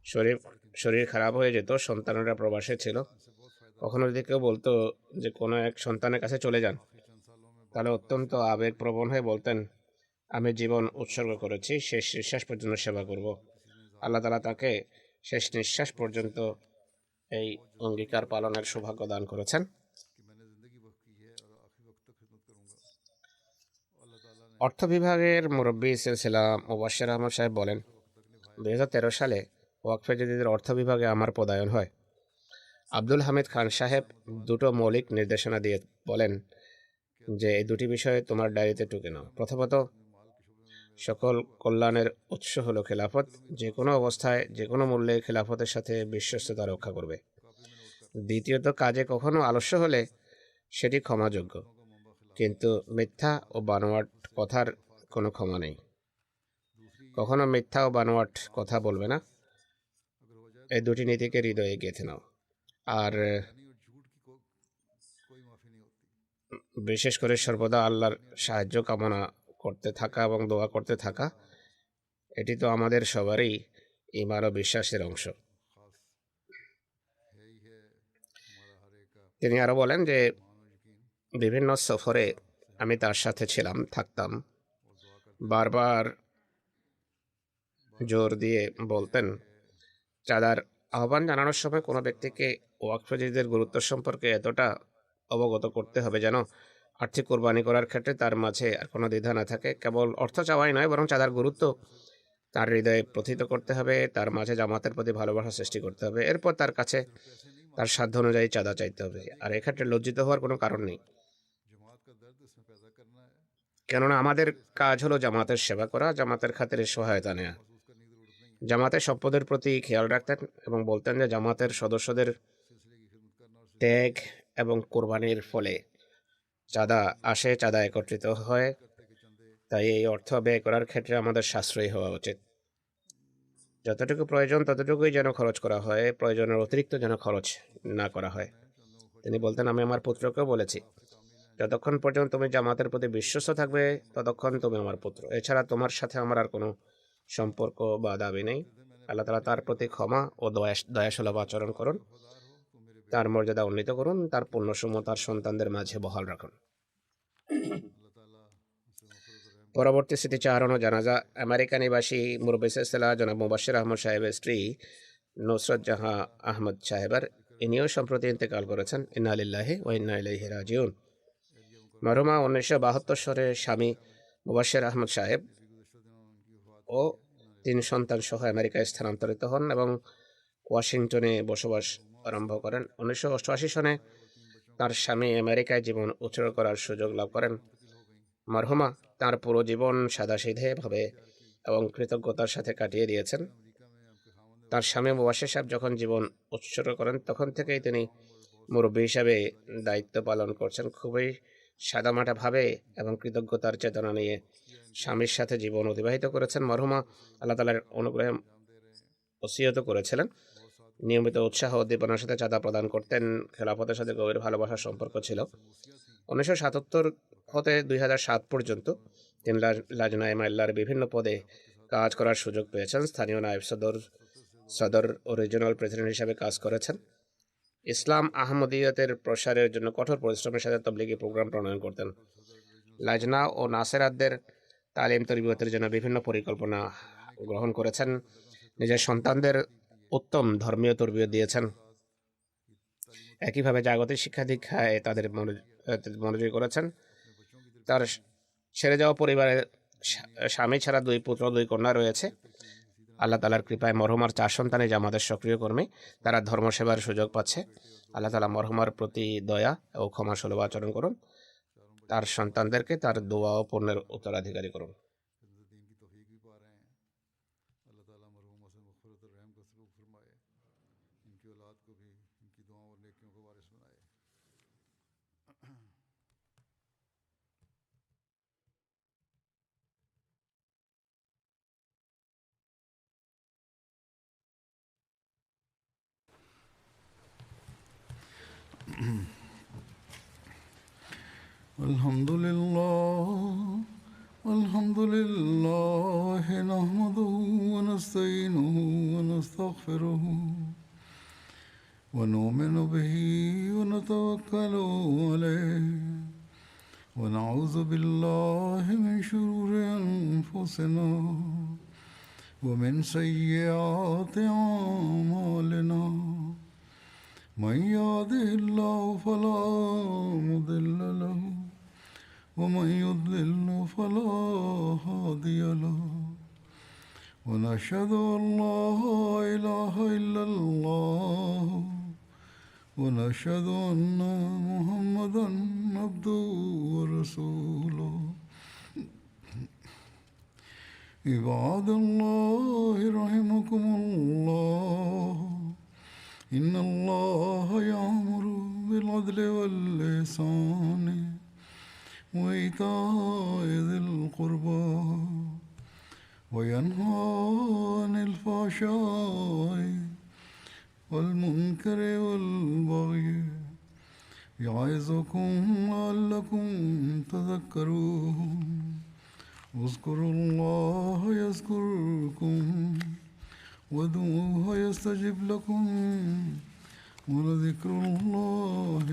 শরীর শরীর খারাপ হয়ে যেত, সন্তানেরা প্রবাসে ছিল। কখনো যদি কেউ বলতো যে কোনো এক সন্তানের কাছে চলে যান, তাহলে অত্যন্ত আবেগপ্রবণ হয়ে বলতেন, আমি জীবন উৎসর্গ করেছি, শেষ নিঃশ্বাস পর্যন্ত সেবা করব। আল্লাহ তাআলা তাকে শেষ নিঃশ্বাস পর্যন্ত এই অঙ্গীকার পালনের সৌভাগ্য দান করেছেন। অর্থ বিভাগের মুরব্বী সিলসিলা মুবাশশির আহমদ সাহেব বলেন, 2013 সালে ওয়াকফে জাদীদের অর্থ বিভাগে আমার পদায়ন হয়। আব্দুল হামিদ খান সাহেব দুটো মৌলিক নির্দেশনা দিয়ে বলেন যে এই দুটি বিষয়ে তোমার ডায়েরিতে টুকে নাও। প্রথমত, সকল কল্যাণের উৎস হলো খেলাফত, যে কোনো অবস্থায় যে কোনো মূল্যে খেলাফতের সাথে বিশ্বস্ততা রক্ষা করবে। দ্বিতীয়ত, কাজে কখনো আলস্য হলে সেটি ক্ষমাযোগ্য, কিন্তু মিথ্যা ও বানোয়াট কথার কোনো ক্ষমা নেই। কখনো মিথ্যা ও বানোয়াট কথা বলবে না। এই দুটি নীতিকে হৃদয়ে গেঁথে নাও। আর বিশেষ করে সর্বদা আল্লাহর সাহায্য কামনা করতে থাকা এবং দোয়া করতে থাকা, এটি তো আমাদের সবারই ঈমান ও বিশ্বাসের অংশ। তিনি আরো বলেন যে বিভিন্ন সফরে আমি তার সাথে থাকতাম। বারবার জোর দিয়ে বলতেন, চাঁদার আহ্বান জানানোর সময় কোনো ব্যক্তিকে ওয়াকফ জাদীদের গুরুত্ব সম্পর্কে এতটা অবগত করতে হবে যেন আর্থিক কোরবানি করার ক্ষেত্রে তার মাঝে আর কোনো দ্বিধা না থাকে। কেবল অর্থ চাওয়াই নয়, বরং চাঁদার গুরুত্ব তার হৃদয়ে প্রথিত করতে হবে, তার মাঝে জামাতের প্রতি ভালোবাসা সৃষ্টি করতে হবে। এরপর তার কাছে তার সাধ্য অনুযায়ী চাঁদা চাইতে হবে। আর এক্ষেত্রে লজ্জিত হওয়ার কোনো কারণ নেই, কেননা আমাদের কাজ হলো জামাতের সেবা করা, জামাতের খাতিরে সহায়তা নেওয়া। জামাতের সম্পদের প্রতি খেয়াল রাখতেন এবং বলতেন যে জামাতের সদস্যদের ত্যাগ এবং কোরবানির ফলে চাঁদা আসে, চাঁদা একত্রিত হয়। তাই এই অর্থ ব্যয় করার ক্ষেত্রে আমাদের সাশ্রয়ী হওয়া উচিত। যতটুকু প্রয়োজন ততটুকুই যেন খরচ করা হয়, প্রয়োজনের অতিরিক্ত যেন খরচ না করা হয়। তিনি বলতেন, আমি আমার পুত্রকেও বলেছি, যতক্ষণ পর্যন্ত তুমি জামাতের প্রতি বিশ্বস্ত থাকবে ততক্ষণ তুমি আমার পুত্র। এছাড়া তোমার সাথে আমার আর কোনো সম্পর্ক বা দাবি নেই। আল্লাহ তাআলা তার প্রতি ক্ষমা ও দয়াসুলভ আচরণ করুন, তার মর্যাদা উন্নীত করুন, তার পুণ্যসমূহ তার সন্তানদের মাঝে বহাল রাখুন। পরবর্তী স্মৃতিচারণ ও জানাজা। আমেরিকা নিবাসী মুরব্বি সিলসিলা জনাব মুবাশশির আহমদ সাহেবের স্ত্রী নুসরত জাহাঁ আহমদ সাহেবের, ইনিও সম্প্রতি ইন্তেকাল করেছেন। ইন্না লিল্লাহি ওয়া ইন্না ইলাইহি রাজিউন। মরহুমা 1972 সালে স্বামী মুবাশশির আহমদ সাহেব ও 3 সন্তান সহ আমেরিকায় স্থানান্তরিত হন এবং ওয়াশিংটনে বসবাস আরম্ভ করেন। 1988 সনে তার স্বামী আমেরিকায় জীবন উৎসর্গ করার সুযোগ লাভ করেন। মরহুমা তার পুরো জীবন সাদাসিধেভাবে এবং কৃতজ্ঞতার সাথে কাটিয়ে দিয়েছেন। তার স্বামী মুবাশশির সাহেব যখন জীবন উৎসর্গ করেন তখন থেকেই তিনি মুরব্বী হিসাবে দায়িত্ব পালন করছেন। খুবই সাদামাটাভাবে এবং কৃতজ্ঞতার চেতনা নিয়ে স্বামীর সাথে জীবন অতিবাহিত করেছেন। মরহুমা আল্লাহ তাআলার অনুগ্রহে ওসিয়ত করেছিলেন, নিয়মিত উৎসাহ উদ্দীপনার সাথে চাঁদা প্রদান করতেন। খেলাফতের সাথে গভীর ভালোবাসার সম্পর্ক ছিল। 1977 হতে 2007 পর্যন্ত তিনি লাজনায়ে মাল্লার বিভিন্ন পদে কাজ করার সুযোগ পেয়েছেন। স্থানীয় নায়েব সদর ও রিজিওনাল প্রেসিডেন্ট হিসাবে কাজ করেছেন। ইসলাম আহমদিয়তের প্রসারের জন্য কঠোর পরিশ্রমের সাথে তবলিগি প্রোগ্রাম প্রণয়ন করতেন। লাজনা ও নাসেরাতদের তালিম তরবিয়তের জন্য বিভিন্ন পরিকল্পনা গ্রহণ করেছেন। নিজের সন্তানদের উত্তম ধর্মীয় তরবিয়ত দিয়েছেন। একইভাবে জাগতিক শিক্ষা দীক্ষায় তাদের মনোযোগী করেছেন। তার ছেড়ে যাওয়া পরিবারের স্বামী ছাড়া 2 পুত্র 2 কন্যা রয়েছে। আল্লাহ তাআলার কৃপায় মরহুমার 4 সন্তানই জামাতের সক্রিয় কর্মী, তারা ধর্মসেবার সুযোগ পাচ্ছে। আল্লাহ তাআলা মরহুমার প্রতি দয়া ও ক্ষমাসুলভ আচরণ করুন, তার সন্তানদেরকে তার দোয়া ও পুণ্যের উত্তরাধিকারী করুন। الحمد لله الحمد لله نحمده ونستعينه ونستغفره ونؤمن به ونتوكل عليه ونعوذ بالله من شرور أنفسنا ومن سيئات أعمالنا من يهده الله فلا مضل له ومن يضلل فلا هادي له ونشهد أن لا إله إلا الله ونشهد أن محمدا عبده ورسوله عباد الله رحمكم الله إن الله يأمر بالعدل والإحسان وإيتاء ذي القربى وينهى عن الفحشاء والمنكر والبغي يعظكم لعلكم تذكرون اذكروا الله يذكركم وادعوه يستجب لكم ولذكر الله